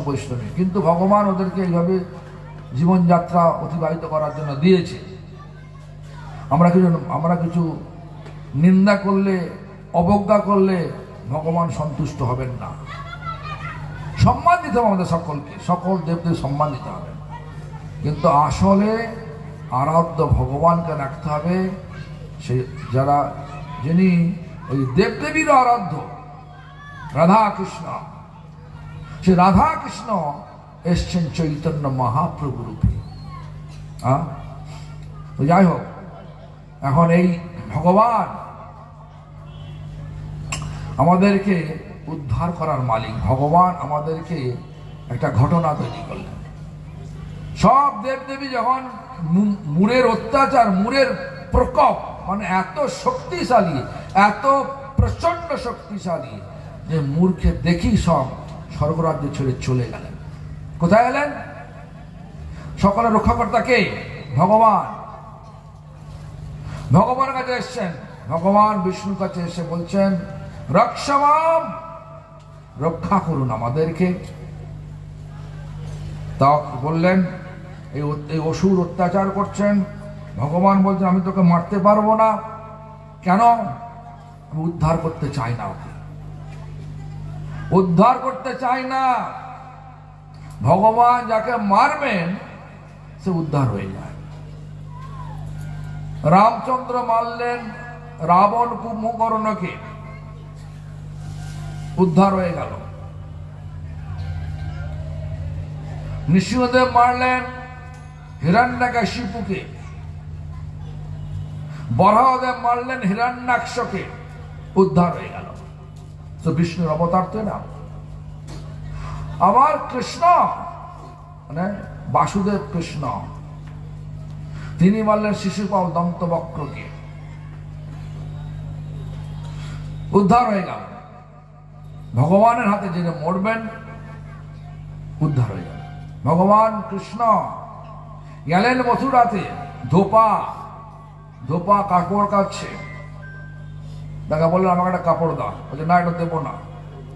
বৈষ্ণবী, কিন্তু ভগবান ওদেরকে এইভাবে জীবনযাত্রা অতিবাহিত করার জন্য দিয়েছে। আমরা কিছু নিন্দা করলে, অবজ্ঞা করলে ভগবান সন্তুষ্ট হবেন না। সম্মান দিতে হবে আমাদের সকলকে, সকল দেবদের সম্মান দিতে হবে, কিন্তু আসলে আরাধ্য ভগবানকে রাখতে হবে। সে যারা, যিনি ওই দেবদেবীর আরাধ্য রাধা কৃষ্ণ, সে রাধা কৃষ্ণ এসছেন চৈতন্য মহাপ্রভু রূপে। তো যাই হোক, এখন এই ভগবান আমাদেরকে উদ্ধার করার মালিক। ভগবান আমাদেরকে একটা ঘটনা তৈরি করলেন। সব দেবদেবী যখন মূরের অত্যাচার, মূরের প্রকোপ, মানে এত শক্তিশালী, এত প্রচন্ড শক্তিশালী যে মূর্খে দেখি সব স্বর্গরাজ্য ছেড়ে চলে গেলেন। কোথায় গেলেন? সকলের রক্ষাকর্তা কে? ভগবান। ভগবানের কাছে এসছেন, ভগবান বিষ্ণুর কাছে এসে বলছেন, রক্ষমাম, রক্ষা করুন আমাদেরকে। তা বললেন, এই অসুর অত্যাচার করছেন। ভগবান বলছেন, আমি তোকে মারতে পারবো না। কেন? আমি উদ্ধার করতে চাই না, ওকে উদ্ধার করতে চাই না। ভগবান যাকে মারবেন সে উদ্ধার হয়ে যায়। রামচন্দ্র মারলেন রাবণ কুম্ভকর্ণকে, উদ্ধার হয়ে গেল। নৃসিংহদেব মারলেন হিরণ্যকশিপুকে, বরাহদেব মারলেন হিরণ্যাক্ষকে, উদ্ধার হয়ে গেল। তো বিষ্ণুর অবতার তো না। আবার কৃষ্ণ, মানে বাসুদেব কৃষ্ণ, তিনি মারলেন শিশুপাল দন্তবক্রকে, উদ্ধার হয়ে গেল। ভগবানের হাতে যিনি মরবেন উদ্ধার হয়ে গেল। ভগবান কৃষ্ণ গেলেন মথুরাতে, ধোপা কাপড় কাচ্ছে। দেখা বললেন, আমাকে একটা কাপড় দাও। বলছে, না, এটা দেবো না।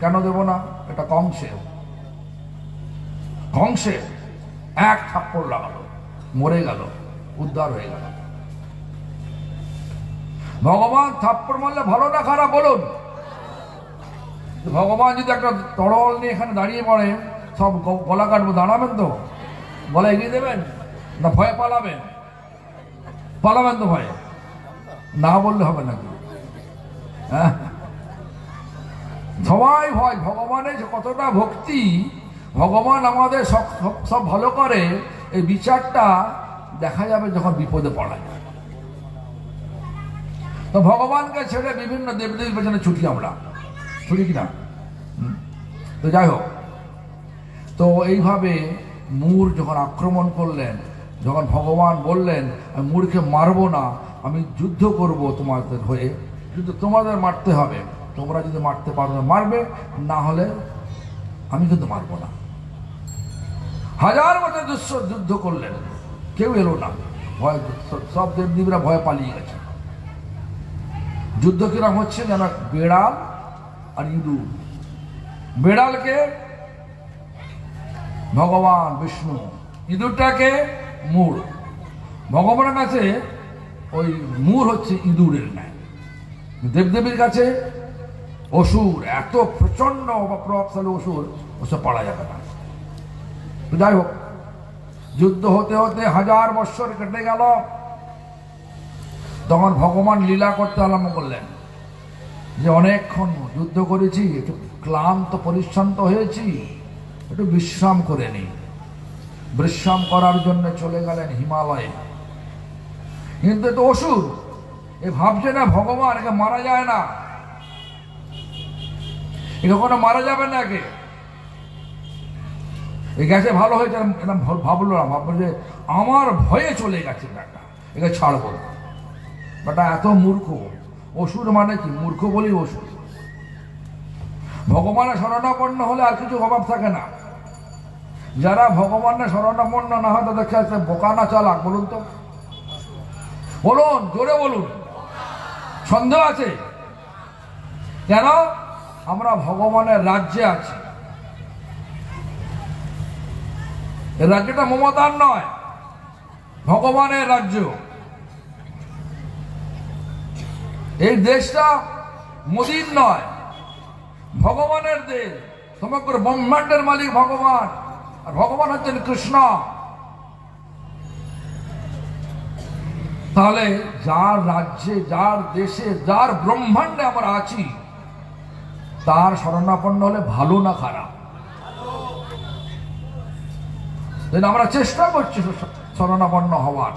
কেন দেবো না? এটা কংসে এক থাপ্পড় লাগালো, মরে গেল, উদ্ধার হয়ে গেল। ভগবান থাপ্পড় মারলে ভালো না খারাপ বলুন? ভগবান যদি একটা তরল নিয়ে এখানে দাঁড়িয়ে পড়ে, সব গলা কাটবো, দাঁড়াবেন তো? গলা এগিয়ে দেবেন না ভয়ে পালাবেন? পালাবেন তো ভয়ে? না বললে হবে নাকি? হ্যাঁ, সবাই ভয়। ভগবানের কতটা ভক্তি, ভগবান আমাদের সব ভালো করে, এই বিচারটা দেখা যাবে যখন বিপদে পড়া যায়। তো ভগবানকে ছেড়ে বিভিন্ন দেবদেবীর পেছনে ছুটি, আমরা ছুটি কিনা? তো যাই হোক, তো এইভাবে মূর যখন আক্রমণ করলেন, যখন ভগবান বললেন, আমি মূরকে মারবো না, আমি যুদ্ধ করব তোমাদের হয়ে, কিন্তু তোমাদের মারতে হবে। তোমরা যদি মারতে পারো মারবে, না হলে আমি কিন্তু মারবো না। 1000 বছর যুদ্ধ করলেন, কেউ এলো না। ভয়, সব দেবদেবীরা ভয়ে পালিয়ে গেছে। যুদ্ধ কিরকম হচ্ছে যেন বেড়াল আর ইঁদুর। বেড়ালকে ভগবান বিষ্ণু, ইঁদুরটাকে মূর। ভগবানের কাছে ওই মূর হচ্ছে ইঁদুরের ন্যায়, দেবদেবীর কাছে অসুর, এত প্রচন্ড প্রভাবশালী অসুর, ওসব পারা যাবে না। তো যাই হোক, যুদ্ধ হতে হতে 1000 বৎসর কেটে গেল। তখন ভগবান লীলা করতে আরম্ভ করলেন যে, অনেকক্ষণ যুদ্ধ করেছি, একটু ক্লান্ত পরিশ্রান্ত হয়েছি, একটু বিশ্রাম করে নি। বিশ্রাম করার জন্য চলে গেলেন হিমালয়ে। কিন্তু তো অসুর এ ভাবছে না ভগবান একে মারা যায় না, একে কোনো মারা যাবে না, একে এ গেছে ভালো হয়েছে এরকম ভাবলো না। ভাবলো যে আমার ভয়ে চলে গেছে বেটা, একে ছাড়বো না। বেটা এত মূর্খ। অসুর মানে কি? মূর্খ বলেই অসুর। ভগবানের শরণাপন্ন হলে আর কিছু অভাব থাকে না। যারা ভগবানের শরণাপন্ন না হয় তাদের কাছে বোকা না চালাক বলুন তো? বলুন, জোরে বলুন। সন্দেহ আছে? কেন? আমরা ভগবানের রাজ্যে আছি। এই রাজ্যটা মমতার নয়, ভগবানের রাজ্য। এই দেশটা মোদির নয়, ভগবানের দেশ। সমগ্র ব্রহ্মাণ্ডের মালিক ভগবান, আর ভগবান হচ্ছেন কৃষ্ণ। তাহলে যার রাজ্যে, যার দেশে, যার ব্রহ্মাণ্ডে আমরা আছি, তার শরণাপন্ন হলে ভালো না খারাপ? আমরা চেষ্টা করছি শরণাপন্ন হওয়ার।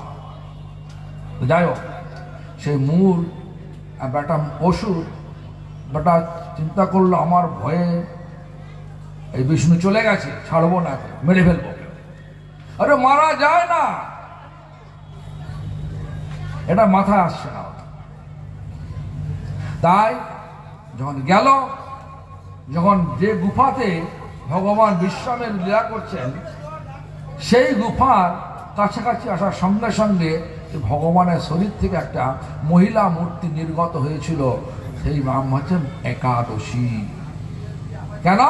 যাই হোক, সেই মূল বেটা অসুর বেটা চিন্তা করলো আমার ভয়ে এই বিষ্ণু চলে গেছে, ছাড়বো না, মেরে ফেলবো। আরে মারা যায় না, এটা মাথায় আসছে না। তাই যখন গেল, যখন যে গুফাতে ভগবান বিশ্রামের লীলা করছেন, সেই গুফার কাছাকাছি আসার সঙ্গে সঙ্গে ভগবানের শরীর থেকে একটা মহিলা মূর্তি নির্গত হয়েছিল। সেই নাম হচ্ছেন একাদশী। কেন?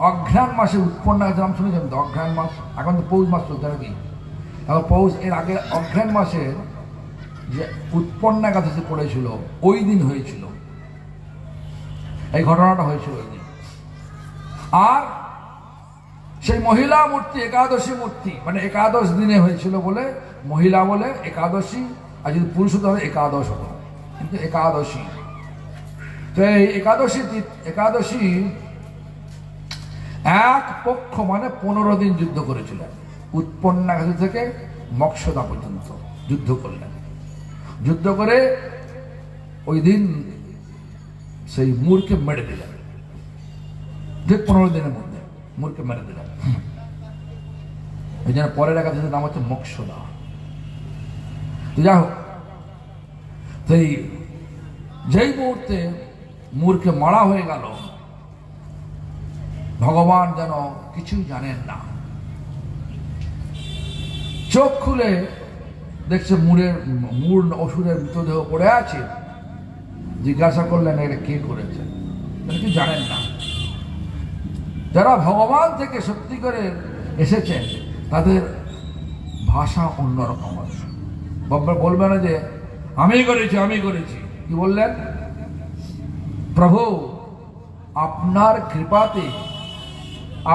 অঘ্রাণ মাসে উৎপন্ন নাম শুনেছেন তো? অঘ্রাণ মাস, এখন তো পৌষ মাস চলছে নাকি? এখন পৌষ, এর আগে অঘ্রাণ মাসের যে উৎপন্ন একাদশী পড়েছিল ওই দিন হয়েছিল, এই ঘটনাটা হয়েছিল ওই দিন। আর সেই মহিলা মূর্তি একাদশী মূর্তি, মানে একাদশ দিনে হয়েছিল বলে মহিলা বলে একাদশী, আর যদি পুরুষ হতে হবে একাদশ হতো, কিন্তু একাদশী। তো এই একাদশী এক পক্ষ মানে 15 দিন যুদ্ধ করেছিলেন, উৎপন্ন একাদশী থেকে মক্ষদা পর্যন্ত যুদ্ধ করলেন। যুদ্ধ করে ওই দিন সেই মূর্কে মেরে দিলেন, ঠিক 15 দিনের মধ্যে মূর্কে মেরে দিলেন। এই জন্য পরের একাদশীর নাম হচ্ছে মক্ষদা। যাই হোক, সেই যেই মুহূর্তে মূর্কে মারা হয়ে গেল, ভগবান যেন কিছুই জানেন না। চোখ খুলে দেখছে মূর অসুরের মৃতদেহ পড়ে আছে। জিজ্ঞাসা করলেন এটা কে করেছে, কি জানেন না। যারা ভগবান থেকে সত্যি করে এসেছেন তাদের ভাষা অন্যরকম আছে। বলবে না যে আমি করেছি। কি বললেন? প্রভু, আপনার কৃপাতে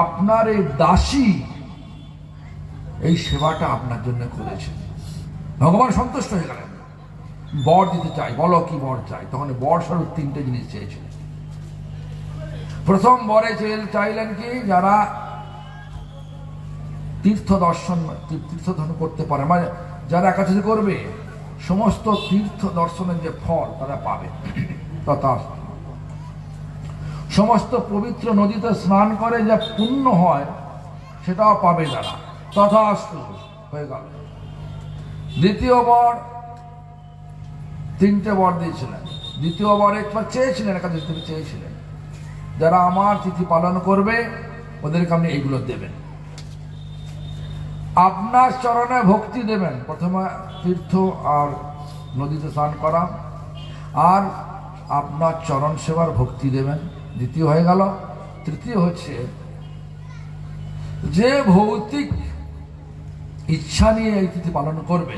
আপনার এই দাসী এই সেবাটা আপনার জন্য করেছে। ভগবান সন্তুষ্ট হয়ে গেলেন। বর দিতে চাই, বলো কি বর চাই। তখন বর স্বরূপ 3টে জিনিস চেয়েছিলেন। প্রথম বরে চাইলেন কি, যারা তীর্থ দর্শন করতে পারে, মানে যারা একাদশী করবে সমস্ত তীর্থ দর্শনের যে ফল তারা পাবে, তথা সমস্ত পবিত্র নদীতে স্নান করে যা পুণ্য হয় সেটাও পাবে যারা, তথাস্তু হয়ে গেল। দ্বিতীয় বর, 3টে বর দিয়েছিলেন। দ্বিতীয় বরে চেয়েছিলেন, একাদশী থেকে চেয়েছিলেন যারা আমার তিথি পালন করবে ওদেরকে আপনি এইগুলো দেবেন। আপনার চরণে ভক্তি দেবেন, প্রথমে তীর্থ আর নদীতে স্নান করা, আর আপনার চরণ সেবার ভক্তি দেবেন, দ্বিতীয় হয়ে গেল। তৃতীয় হচ্ছে যে ভৌতিক ইচ্ছা নিয়ে এই তিথি পালন করবে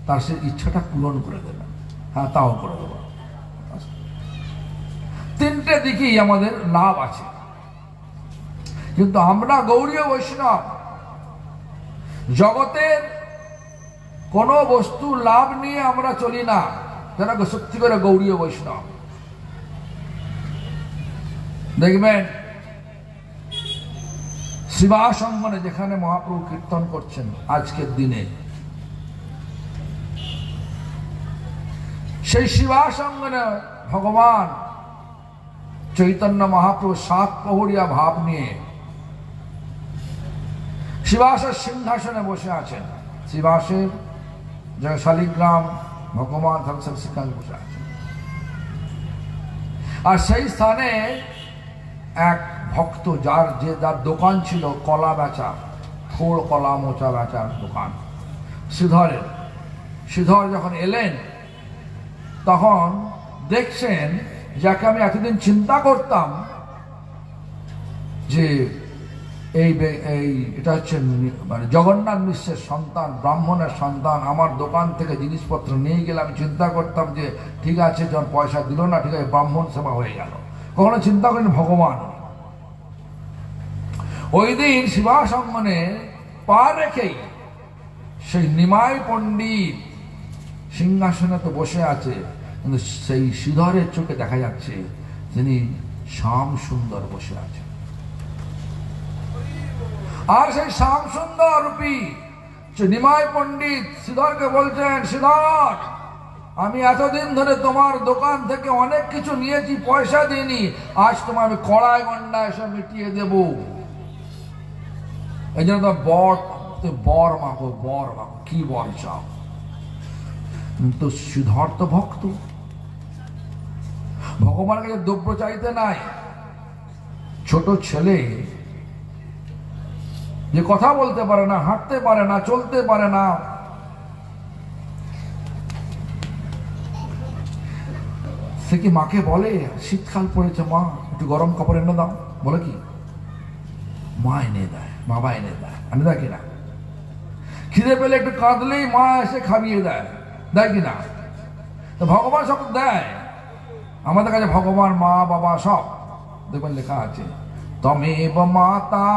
তার সে ইচ্ছাটা পূরণ করে দেবেন। হ্যাঁ, তাও করে দেব। 3টে দিকেই আমাদের লাভ আছে। কিন্তু আমরা গৌড়ীয় বৈষ্ণব, জগতের কোন বস্তু লাভ নিয়ে আমরা চলি না, যারা সত্যি করে গৌড়ীয় বৈষ্ণব। দেখবেন শিবাসঙ্গনে যেখানে মহাপ্রভু কীর্তন করছেন আজকের দিনে, সেই শিবাসঙ্গনে ভগবান চৈতন্য মহাপ্রভু 7 প্রহরিয়া ভাব নিয়ে শিবাসের সিংহাসনে বসে আছেন। শিবাসের যে শালিগ্রাম ভগবান সিংহাসনে বসে আছেন। আর সেই স্থানে এক ভক্ত, যার দোকান ছিল কলা বেচা, থোড় কলা মোচা বেচার দোকান, শ্রীধর যখন এলেন তখন দেখছেন যাকে আমি এতদিন চিন্তা করতাম যে এটা হচ্ছে মানে জগন্নাথ মিশ্রের সন্তান, ব্রাহ্মণের সন্তান, আমার দোকান থেকে জিনিসপত্র নিয়ে গেলে আমি চিন্তা করতাম যে ঠিক আছে, যখন পয়সা দিল না, ঠিক আছে, ব্রাহ্মণ সেবা হয়ে গেল। কখনো চিন্তা করেন ভগবান। ওই দিন শিবাসঙ্গনে পা রেখেই সেই নিমাই পণ্ডিত সিংহাসনে তো বসে আছে, কিন্তু সেই শ্রীধরের চোখে দেখা যাচ্ছে তিনি শ্যাম সুন্দর বসে আছেন। আর সেই শ্যাম সুন্দর রূপী নিমাই পণ্ডিত শ্রীধরকে বলছেন, শ্রীধর, আমি এতদিন ধরে তোমার দোকান থেকে অনেক কিছু নিয়েছি, পয়সা দিইনি, আজ তোমার আমি কড়াই গন্ডা এসব মিটিয়ে দেব। এই জন্য তো বর মাগো, বর মাগো, কি বর চাও? তো শ্রীধর তো ভক্ত, ভগবানের কাছে দ্রব্য চাইতে নাই। ছোট ছেলে যে কথা বলতে পারে না, হাঁটতে পারে না, চলতে পারে না, সে কি মাকে বলে, শীতকাল পড়েছে মা একটু গরম কাপড় এনে দাও? বলে কি? মা এনে দেয়, বাবা এনে দেয়, এনে দেয় কিনা? খিদে পেলে একটু কাঁদলেই মা এসে খাইয়ে দেয়, দেয় কিনা? তো ভগবান সব দেয় আমাদের কাছে। ভগবান, মা, বাবা সব দেখবেন লেখা আছে, তমেব মাতা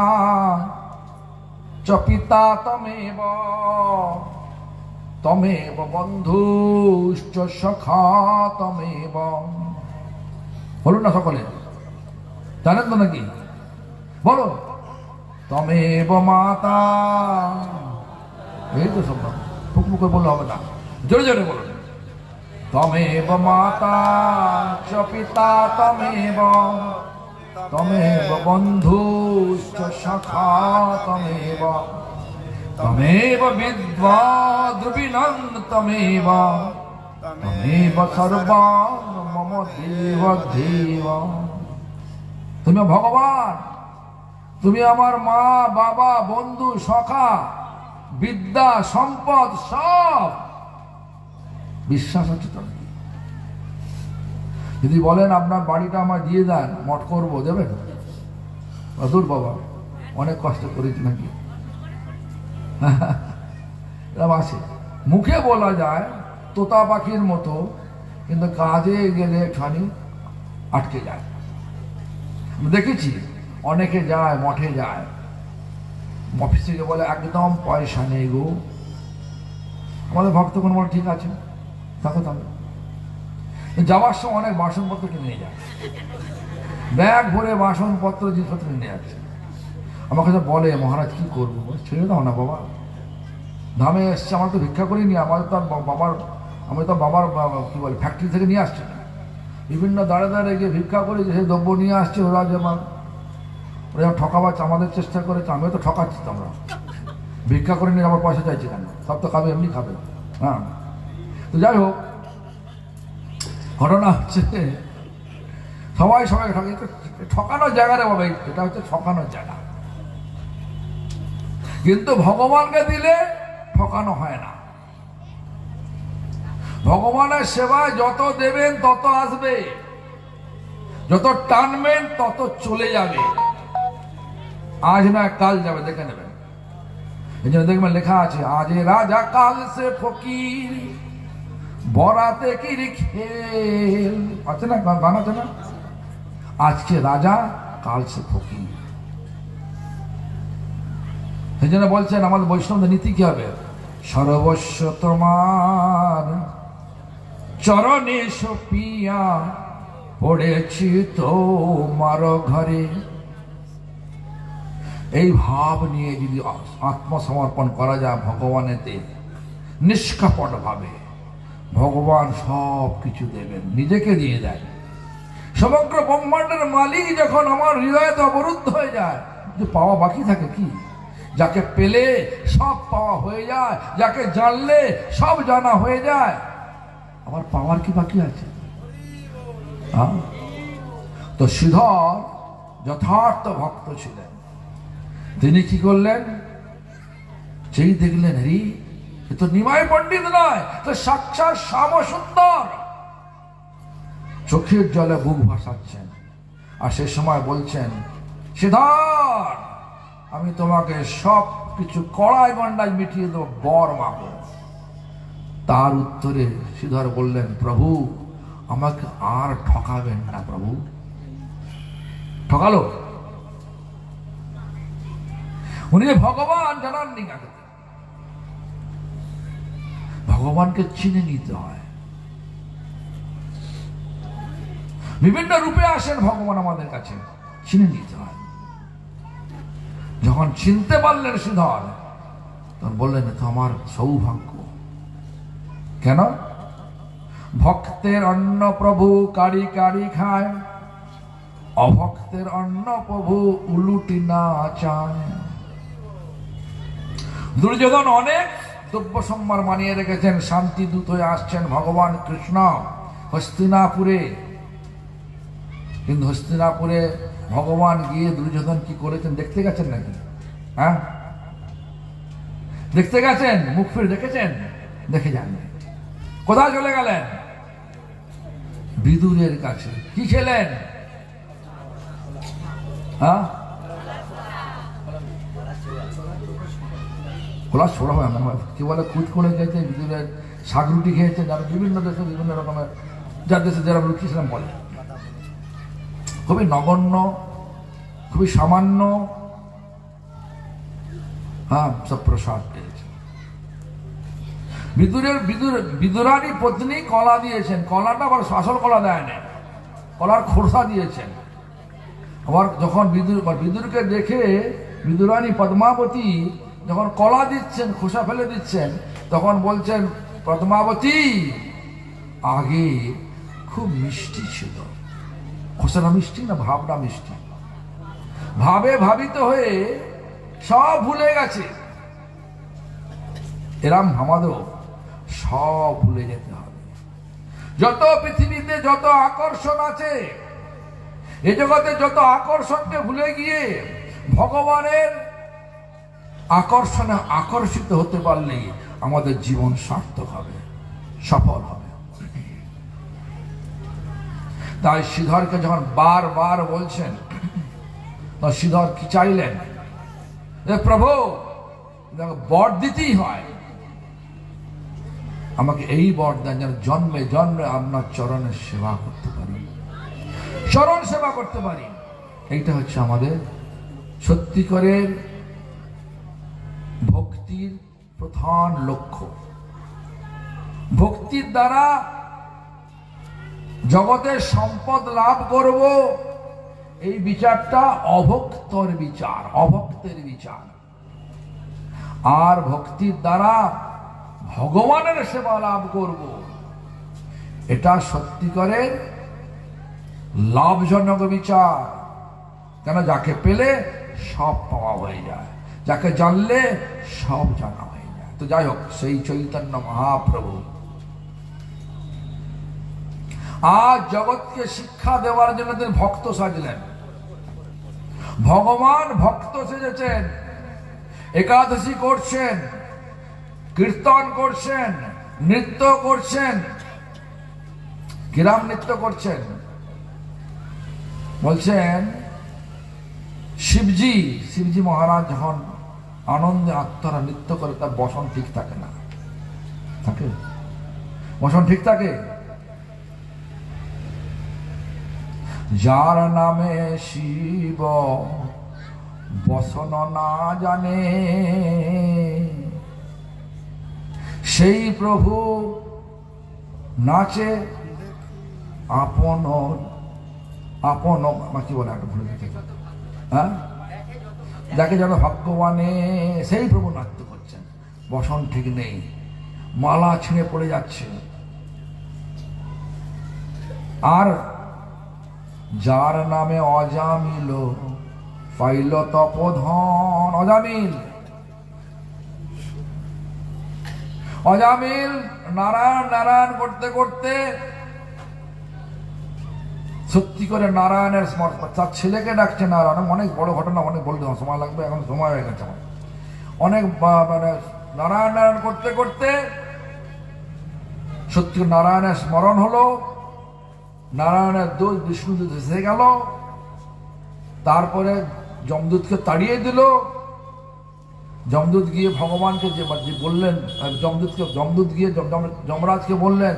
চ পিতা তমেব, তমেব বন্ধুশ্চ সখা তমেব। বলুন না সকলে, জানেন তো নাকি? বলো, তমেব মাতা। এই তো সব ফুকফুক করে বললে হবে না, জোরে জোরে বলুন। তমেব মাতা চ পিতা তমেব, তমেব বন্ধুশ্চ সখা তমেব, তমেব বিদ্বা দ্রবিণং তমেব, তমেব সর্বাং মম দেব দেব। তুমি ভগবান, তুমি আমার মা, বাবা, বন্ধু, সখা, বিদ্যা, সম্পদ সব। বিশ্বাস আছে তো? যদি বলেন আপনার বাড়িটা আমার দিয়ে দেন, মঠ করবো, দেবেন? অদূর বাবা, অনেক কষ্ট করেছি নাকি? আছে, মুখে বলা যায় তোতা পাখির মতো, কিন্তু কাজে গেলে খানি আটকে যায়। দেখেছি অনেকে যায়, মঠে যায়, অফিস থেকে বলে একদম পয়সা নেই গো। আমাদের ভক্তগণ বলে ঠিক আছে, থাকো তাহলে। যাওয়ার সময় অনেক বাসনপত্র কিনে যায়, ব্যাগ ভরে বাসনপত্র জিনিসপত্র নিয়ে যাচ্ছে। আমার কাছে বলে, মহারাজ কি করবো? ছেড়ে দাও না বাবা, ধামে এসছে, আমার তো ভিক্ষা করিনি, আমাদের তো বাবার, আমি তো বাবার কি বলে ফ্যাক্টরি থেকে নিয়ে আসছি না, বিভিন্ন দাঁড়ে দাঁড়ে গিয়ে ভিক্ষা করে যে দ্রব্য নিয়ে আসছে। ওরা যেমন ঠকাবার আমাদের চেষ্টা করেছে, আমিও তো ঠকাচ্ছি। তো আমরা ভিক্ষা করে নিয়ে আমার পয়সা চাইছি কেন? সব তো খাবে, এমনি খাবে। হ্যাঁ, তো যাই হোক, ঘটনা হচ্ছে সবাই সবাইকে ঠকানোর জায়গা রে বাবা, এটা হচ্ছে ঠকানোর জায়গা। কিন্তু ভগবানকে দিলে ঠকানো হয় না। ভগবানের সেবায় যত দেবেন তত আসবে, যত টানবেন তত চলে যাবে। আজ না কাল যাবে, দেখে নেবেন। এই জন্য দেখবেন লেখা আছে, আজ রাজা কাল সে ফকির, বরাতে কি খেল আছে না, গান আছে না? আজকে রাজা কাল সে ফকির। সেই জন্য বলছেন আমাদের বৈষ্ণবদের নীতি কি হবে? সর্বস্ব তোমার চরণে সপিয়া পড়েছি তোমার ঘরে। এই ভাব নিয়ে যদি আত্মসমর্পণ করা যায় ভগবানেতে নিষ্কাপট ভাবে, ভগবান সব কিছু দেবেন, নিজেকে দিয়ে দেয়। সমগ্র ব্রহ্মাণ্ডের মালিক যখন আমার হৃদয়তে অবরুদ্ধ হয়ে যায়, যে পাওয়া বাকি থাকে কি? যাকে পেলে সব পাওয়া হয়ে যায়, যাকে জানলে সব জানা হয়ে যায়, আমার পাওয়ার কি বাকি আছে? তো শ্রীধর যথার্থ ভক্ত ছিলেন। তিনি কি করলেন? যেই দেখলেন, হরি এ তো নিমাই পণ্ডিত নয়, তো সাক্ষাৎ শ্যাম সুন্দর, চোখের জলে বুক ভাসাচ্ছেন। আর সে সময় বলছেন, শ্রীধর, আমি তোমাকে সব কিছু কড়াই গন্ডায় মিটিয়ে দেবো, বর মাগো। তার উত্তরে শ্রীধর বললেন, প্রভু আমাকে আর ঠকাবেন না প্রভু। ঠকালো? উনি যে ভগবান জানাননি কাকে। ভগবানকে চিনে নিতে হয়। বিভিন্ন রূপে আসেন ভগবান আমাদের কাছে, চিনে নিতে হয়। যখন চিনতে পারলেন শ্রীধর, তখন বললেন তো আমার সৌভাগ্য। কেন? ভক্তের অন্ন প্রভু কারি কারি খায়, অভক্তের অন্ন প্রভু উলুটি না চায়। দুর্যোধন অনেক দ্রব্য সম্ভার মানিয়ে রেখেছেন, শান্তি দূত হয়ে আসছেন ভগবান কৃষ্ণ হস্তিনাপুরে। কিন্তু হস্তিনাপুরে ভগবান গিয়ে দুর্যোধন কি করেছেন দেখতে গেছেন নাকি? হ্যাঁ, দেখতে গেছেন? মুখ ফিরে দেখেছেন? দেখে যাননি। কোথায় চলে গেলেন? বিদুরের কাছে। কি খেলেন? হ্যাঁ, খোলা ছোড়া হয় না, কি বলে কুচ করে গেছে, বিদুরের শাক রুটি খেয়েছে, যারা বিভিন্ন দেশে বিভিন্ন রকমের, যার দেশে যারা রুটি সেরকম বলে। খুবই নগণ্য, খুবই সামান্য, হ্যাঁ, সব প্রসাদ পেয়েছে। বিদুরারই পত্নী কলা দিয়েছেন, কলাটা আবার আসল কলা দেয় না, কলার খোসা দিয়েছেন। আবার যখন বিদুরকে দেখে বিদুরানী পদ্মাবতী যখন কলা দিচ্ছেন, খোসা ফেলে দিচ্ছেন, তখন বলছেন পদ্মাবতী আগে খুব মিষ্টি ছিল। খোসাটা মিষ্টি না, ভাবটা মিষ্টি। ভাবে ভাবিত হয়ে সব ভুলে গেছে। এরম আমাদেরও সব ভুলে যেতে হবে। যত পৃথিবীতে যত আকর্ষণ আছে, এই জগতে যত আকর্ষণকে ভুলে গিয়ে ভগবানের আকর্ষণে আকর্ষিত হতে পারলেই আমাদের জীবন সার্থক হবে, সফল হবে। তাই শ্রীধরকে যখন বারবার বলছেন, তখন শ্রীধর কি চাইলেন? প্রভু, বর দিতেই হয়, আমাকে এই বর দেন যেন জন্মে জন্মে আপনার চরণের সেবা করতে পারি, চরণ সেবা করতে পারি। এইটা হচ্ছে আমাদের সত্যিকারের ভক্তির প্রধান লক্ষ্য। ভক্তির দ্বারা জগতের সম্পদ লাভ করব, এই বিচারটা অভক্তর বিচার, অভক্তের বিচার। আর ভক্তির দ্বারা ভগবানের সেবা লাভ করব, এটা সত্যিকারের লাভজনক বিচার। কেন? যাকে পেলে সব পাওয়া হয়ে যায়, যাকে জানলে সব জানা হয়ে যায়। তো যাই হোক, সেই চৈতন্য মহাপ্রভু আজ জগৎকে শিক্ষা দেওয়ার জন্য তিনি ভক্ত সাজলেন। ভগবান ভক্ত সেজেছেন, একাদশী করছেন, কীর্তন করছেন, নৃত্য করছেন। কিরাম নৃত্য করছেন? বলছেন শিবজি মহারাজ যখন আনন্দে আত্মারা নৃত্য করে, তার বসন ঠিক থাকে না। থাকে? বসন ঠিক থাকে? যার নামে শিব বসন না জানে, সেই প্রভু নাচে আপন আপন, কি বলে একটা ভুলে গেছে, হ্যাঁ, যাকে যারা ভাগ্যবানে, সেই প্রভু নাট্য করছেন, বসন ঠিক নেই, মালা ছিঁড়ে পড়ে যাচ্ছে। আর যার নামে অজামিল পাইল তপধন, অজামিল নারায়ণ নারায়ণ করতে করতে সত্যি করে নারায়ণের স্মরণ, তার ছেলেকে ডাকছে নারায়ণ। অনেক বড় ঘটনা, অনেক বলতে সময় লাগবে, এখন সময় হয়ে গেছে আমার। অনেক মানে নারায়ণ নারায়ণ করতে করতে সত্যি নারায়ণের স্মরণ হলো, নারায়ণের দোষ বিষ্ণুদূত এসে গেল। তারপরে যমদূতকে তাড়িয়ে দিল। যমদূত গিয়ে ভগবানকে যে বললেন, যমদূত গিয়ে যমরাজকে বললেন,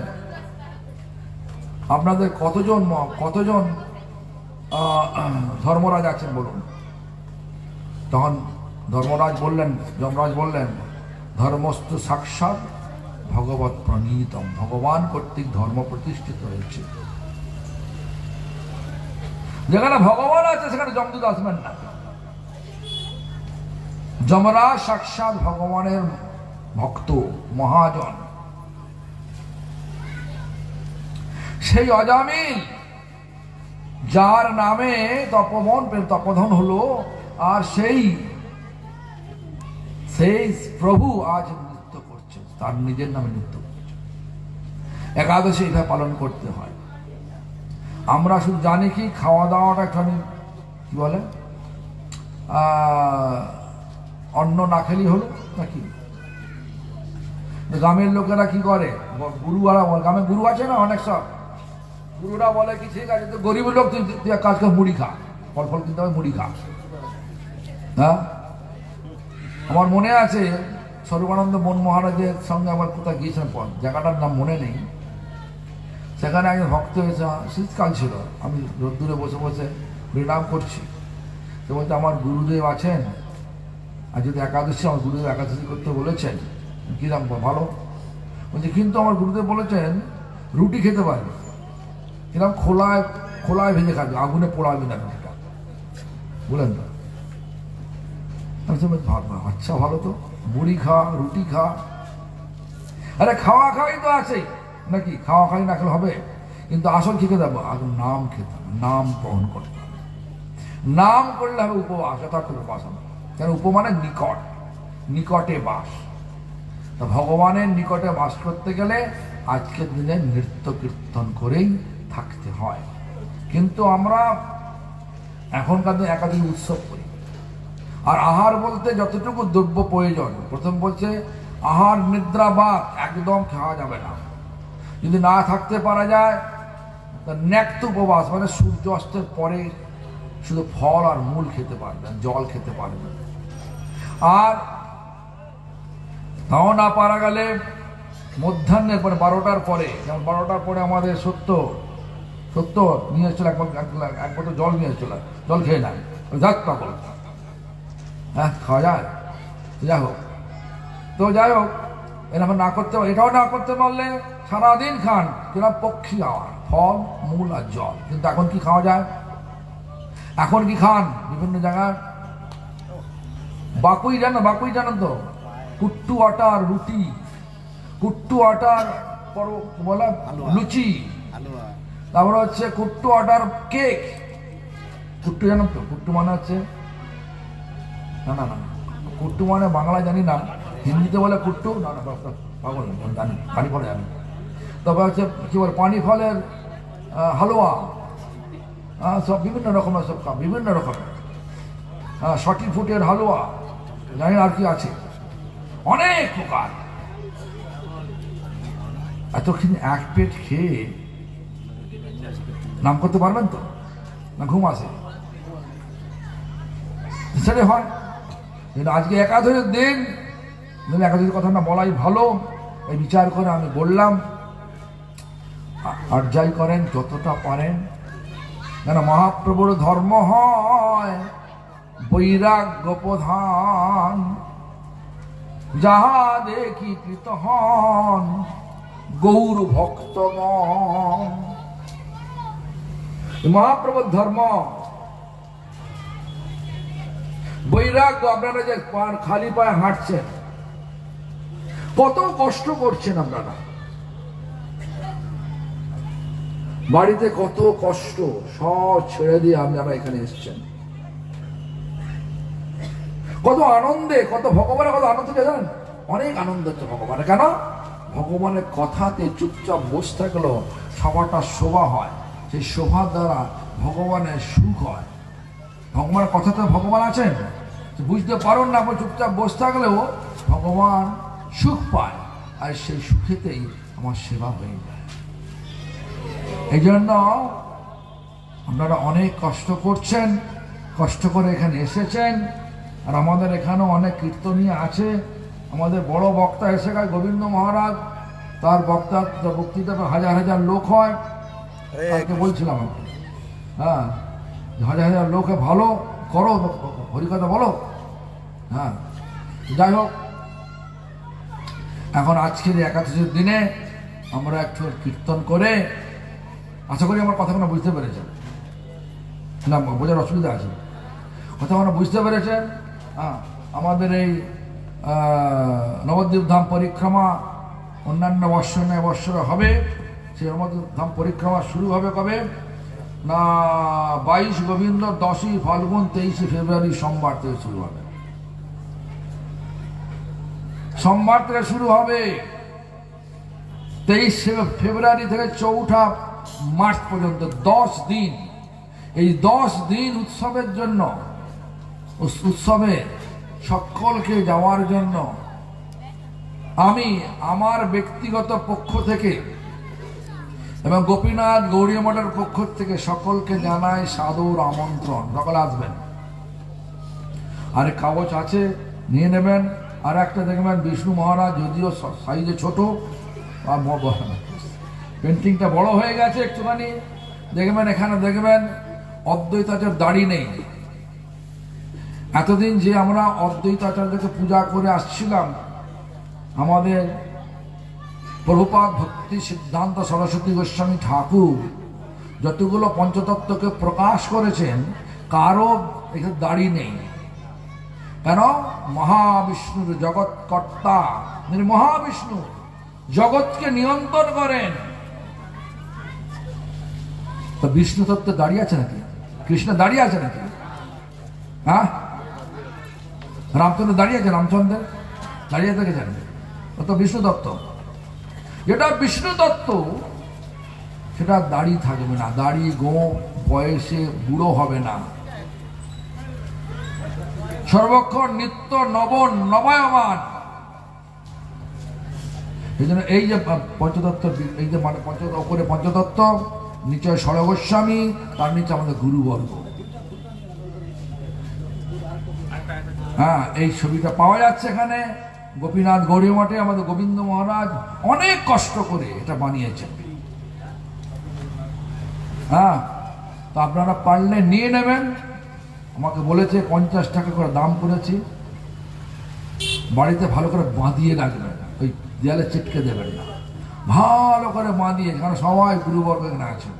আপনাদের কতজন ধর্মরাজ আছেন বলুন। তখন যমরাজ বললেন, ধর্মস্তু সাক্ষাৎ ভগবৎ প্রণীতম, ভগবান কর্তৃক ধর্ম প্রতিষ্ঠিত হয়েছে। যেখানে ভগবান আছে সেখানে যমদূত আসবেন না। যমরাজ সাক্ষাৎ ভগবানের ভক্ত মহাজন, সেই অজামিল যার নামে তপোধন হলো, আর সেই প্রভু আজ নৃত্য করছে, তার নিজের নামে নৃত্য করছে। একাদশী এইভাবে পালন করতে হয়। আমরা শুধু জানি কি খাওয়া দাওয়াটা একটুখানি কি বলে অন্ন না খেলেই হলো নাকি। গ্রামের লোকেরা কি করে, গুরুরা, গ্রামে গুরু আছে না অনেক সব, গুরুরা বলে কি ঠিক আছে তো গরিব লোক তুই কাজ করে মুড়ি খা, ফল ফল কিনতে হবে, মুড়ি খা। হ্যাঁ, আমার মনে আছে স্বরূপানন্দ মন মহারাজের সঙ্গে আমার কোথায় গিয়েছিলাম, জায়গাটার নাম মনে নেই। সেখানে একজন ভক্ত এসে, শীতকাল ছিল, আমি রোদ্দুরে বসে বসে প্রণাম করছি। তো বলতে আমার গুরুদেব আছেন, আর যদি একাদশী, আমার গুরুদেব একাদশী করতে বলেছেন। কিরাম ভালো বলছে, কিন্তু আমার গুরুদেব বলেছেন রুটি খেতে পারবে, কিরম খোলায় ভেজে খাবে, আগুনে পোড়াবে না রুটিটা, বলেন তো। আচ্ছা ভালো তো, মুড়ি খা, রুটি খা। আরে খাওয়া খাওয়াই তো আছে নাকি, খাওয়া খাওয়াই না খেলে হবে। কিন্তু আসল কি খেতে হবে, আগে নাম খেতে হবে, নাম গ্রহণ করতে হবে। নাম করলে হবে উপবাস, যথার্থ উপাসনা। কেন, উপমানে নিকট, নিকটে বাস। তা ভগবানের নিকটে বাস করতে গেলে আজকের দিনে নৃত্য কীর্তন করেই থাকতে হয়। কিন্তু আমরা এখনকার দিনে একাদশী উৎসব করি। আর আহার বলতে যতটুকু দ্রব্য প্রয়োজন, প্রথম বলছে আহার নিদ্রা বা একদম খাওয়া যাবে না। যদি না থাকতে পারা যায় তা ন্যাক্ত উপবাস, মানে সূর্য অস্তের পরে শুধু ফল আর মূল খেতে পারবেন, জল খেতে পারবেন। আর তাও না পারা গেলে মধ্যাহ্নের পরে 12টার পরে, যেমন 12টার পরে আমাদের সত্য নিয়ে এসেছিল, এক বোতল জল নিয়ে এসেছিল, জল খেয়ে নেয়, যাক পাগল। হ্যাঁ, খাওয়া যায়, যাই হোক। তো যাই হোক, এরকম না করতে, এটাও না করতে পারলে সারাদিন খান কিনা পক্ষী আওয়ার, ফল মূল আর জল। কিন্তু এখন কি খাওয়া যায়, এখন কি খান বিভিন্ন জায়গায় বাকুই জানেন তো, কুট্টু আটার রুটি, কুট্টু আটার বলা লুচি, তারপরে হচ্ছে কুট্টু আটার কেক। কুট্টু জানেন তো, কুট্টু মানে হচ্ছে না কুট্টু মানে বাংলায় জানি না, হিন্দিতে বলে কুট্টু, না পাগল জানি, পানি ফলে জানি। তবে হচ্ছে কি বলে পানি ফলের হালুয়া, সব বিভিন্ন রকমের, সব বিভিন্ন রকমের শটি ফুটের হালুয়া, জানি আর কি আছে, অনেক প্রকার। এতক্ষণ এক পেট খেয়ে নাম করতে পারবেন তো, না ঘুম আসে? সেটা হয়। কিন্তু আজকে একাদশীর দিন, একাদশীর কথা না বলাই ভালো, এই বিচার করে আমি বললাম। আর যাই করেন যতটা পারেন, কেন মহাপ্রভুর ধর্ম হয় বৈরাগ্য প্রধান, যাহা দেখি কৃত হন গৌর ভক্তগণ। মহাপ্রভুর ধর্ম বৈরাগ্য। আপনারা যে খালি পায়ে হাঁটছেন, কত কষ্ট করছেন আপনারা, বাড়িতে কত কষ্ট, সব ছেড়ে দিয়ে আপনারা এখানে এসছেন, কত আনন্দে, কত ভগবানের কত আনন্দ জানেন, অনেক আনন্দ হচ্ছে ভগবানের। কেন, ভগবানের কথাতে চুপচাপ বসে থাকলেও সবাটা শোভা হয়, সেই শোভার দ্বারা ভগবানের সুখ হয়। ভগবানের কথাতে ভগবান আছেন, বুঝতে পারেন না, চুপচাপ বসে থাকলেও ভগবান সুখ পায়, আর সেই সুখেতেই আমার সেবা হয়ে যায়। এই জন্য আপনারা অনেক কষ্ট করছেন, কষ্ট করে এখানে এসেছেন। আর আমাদের এখানেও অনেক কীর্তনীয় আছে। আমাদের বড় বক্তা এসে গেছে গোবিন্দ মহারাজ, তার বক্তৃতা হাজার হাজার লোক হয়। তাকে বলছিলাম, হ্যাঁ, হাজার হাজার লোকে ভালো করো, হরিকথা বলো। হ্যাঁ, যাই হোক, এখন আজকের একাদশীর দিনে আমরা একটু কীর্তন করে, আশা করি আমার কথাগুলো বুঝতে পেরেছেন না, বোঝার অসুবিধা আছে, কথা বুঝতে পেরেছেন? হ্যাঁ, আমাদের এই নবদ্বীপ ধাম পরিক্রমা অন্যান্য বৎসরে হবে। সেই নবদ্বীপ ধাম পরিক্রমা শুরু হবে কবে না 22 গোবিন্দ, 10ই ফাল্গুন, 23 ফেব্রুয়ারি সোমবার থেকে শুরু হবে। সোমবার থেকে শুরু হবে 23 ফেব্রুয়ারি থেকে 4 মার্চ পর্যন্ত 10 দিন। এই 10 দিন উৎসবের জন্য, উৎসবে সকলকে যাওয়ার জন্য আমি আমার ব্যক্তিগত পক্ষ থেকে এবং গোপীনাথ গৌড়ীয় মঠের পক্ষ থেকে সকলকে জানাই সাদর আমন্ত্রণ। সকলে আসবেন। আর কাগজ আছে, নিয়ে নেবেন। আর একটা দেখবেন বিষ্ণু মহারাজ, যদিও সাইজে ছোট, পেন্টিংটা বড় হয়ে গেছে একটুখানি, দেখবেন এখানে দেখবেন অদ্বৈতাচার্য দাড়ি নেই। এতদিন যে আমরা অদ্বৈতাচার্যকে পূজা করে আসছিলাম, আমাদের প্রভুপাদ ভক্তি সিদ্ধান্ত সরস্বতী গোস্বামী ঠাকুর যতগুলো পঞ্চতত্ত্বকে প্রকাশ করেছেন, কারো এখানে দাড়ি নেই। কেন? মহাবিষ্ণুর জগৎ কর্তা, মহাবিষ্ণু জগৎকে নিয়ন্ত্রণ করেন। তো বিষ্ণু তত্ত্ব দাঁড়িয়ে আছে নাকি? কৃষ্ণ দাঁড়িয়ে আছে নাকি? হ্যাঁ, রামচন্দ্র দাঁড়িয়ে আছে? রামচন্দ্র দাঁড়িয়ে থেকে যান, তো বিষ্ণু তত্ত্ব। যেটা বিষ্ণু তত্ত্ব সেটা দাড়ি থাকবে না, দাড়ি গো বয়সে বুড়ো হবে না, সর্বক্ষণ নিত্য নবন নবায়মান। এই জন্য এই যে পঞ্চতত্ত্ব, এই যে মানে উপরে পঞ্চতত্ত্ব, নিচে সরগোস্বামী, তার নিচে আমাদের গুরুবর্গ। হ্যাঁ, এই ছবিটা পাওয়া যাচ্ছে এখানে গোপীনাথ গৌড়ীয় মঠে। আমাদের গোবিন্দ মহারাজ অনেক কষ্ট করে এটা বানিয়েছেন। হ্যাঁ, তো আপনারা পারলে নিয়ে নেবেন। আমাকে বলেছে 50 টাকা করে দাম করেছি। বাড়িতে ভালো করে বাঁধিয়ে রাখবেন, ওই দেয়ালে চিটকে দেবেন না, ভালো করে বাঁধিয়ে, কারণ সবাই গুরুবর্গ এখানে আছে।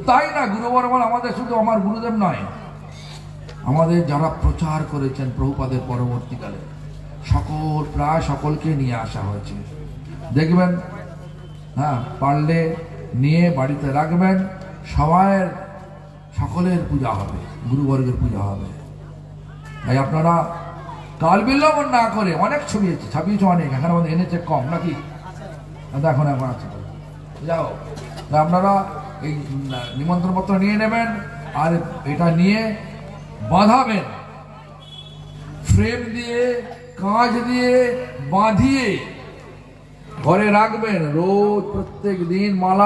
তাই না, গুরুবর্গ আমাদের শুধু আমার গুরুদেব নয়, আমাদের যারা প্রচার করেছেন প্রভুপাদের পরবর্তীকালে সকল, প্রায় সকলকে নিয়ে আসা হয়েছে। দেখবেন, হ্যাঁ, পারলে নিয়ে বাড়িতে রাখবেন। সবাইয়ের, সকলের পূজা হবে, গুরুবর্গের পূজা হবে। তাই আপনারা কাল বিলম্ব না করে, অনেক ছবি আছে, ছাপিয়েছে অনেক, এখানে আমাদের এনেছে কম নাকি? এখন এখন আছে, যাও। আপনারা এই নিমন্ত্রণ পত্র নিয়ে নেবেন, আর এটা নিয়ে বাঁধাবেন, ফ্রেম দিয়ে, কাঁচ দিয়ে বাঁধিয়ে ঘরে রাখবেন। রোজ প্রত্যেক দিন মালা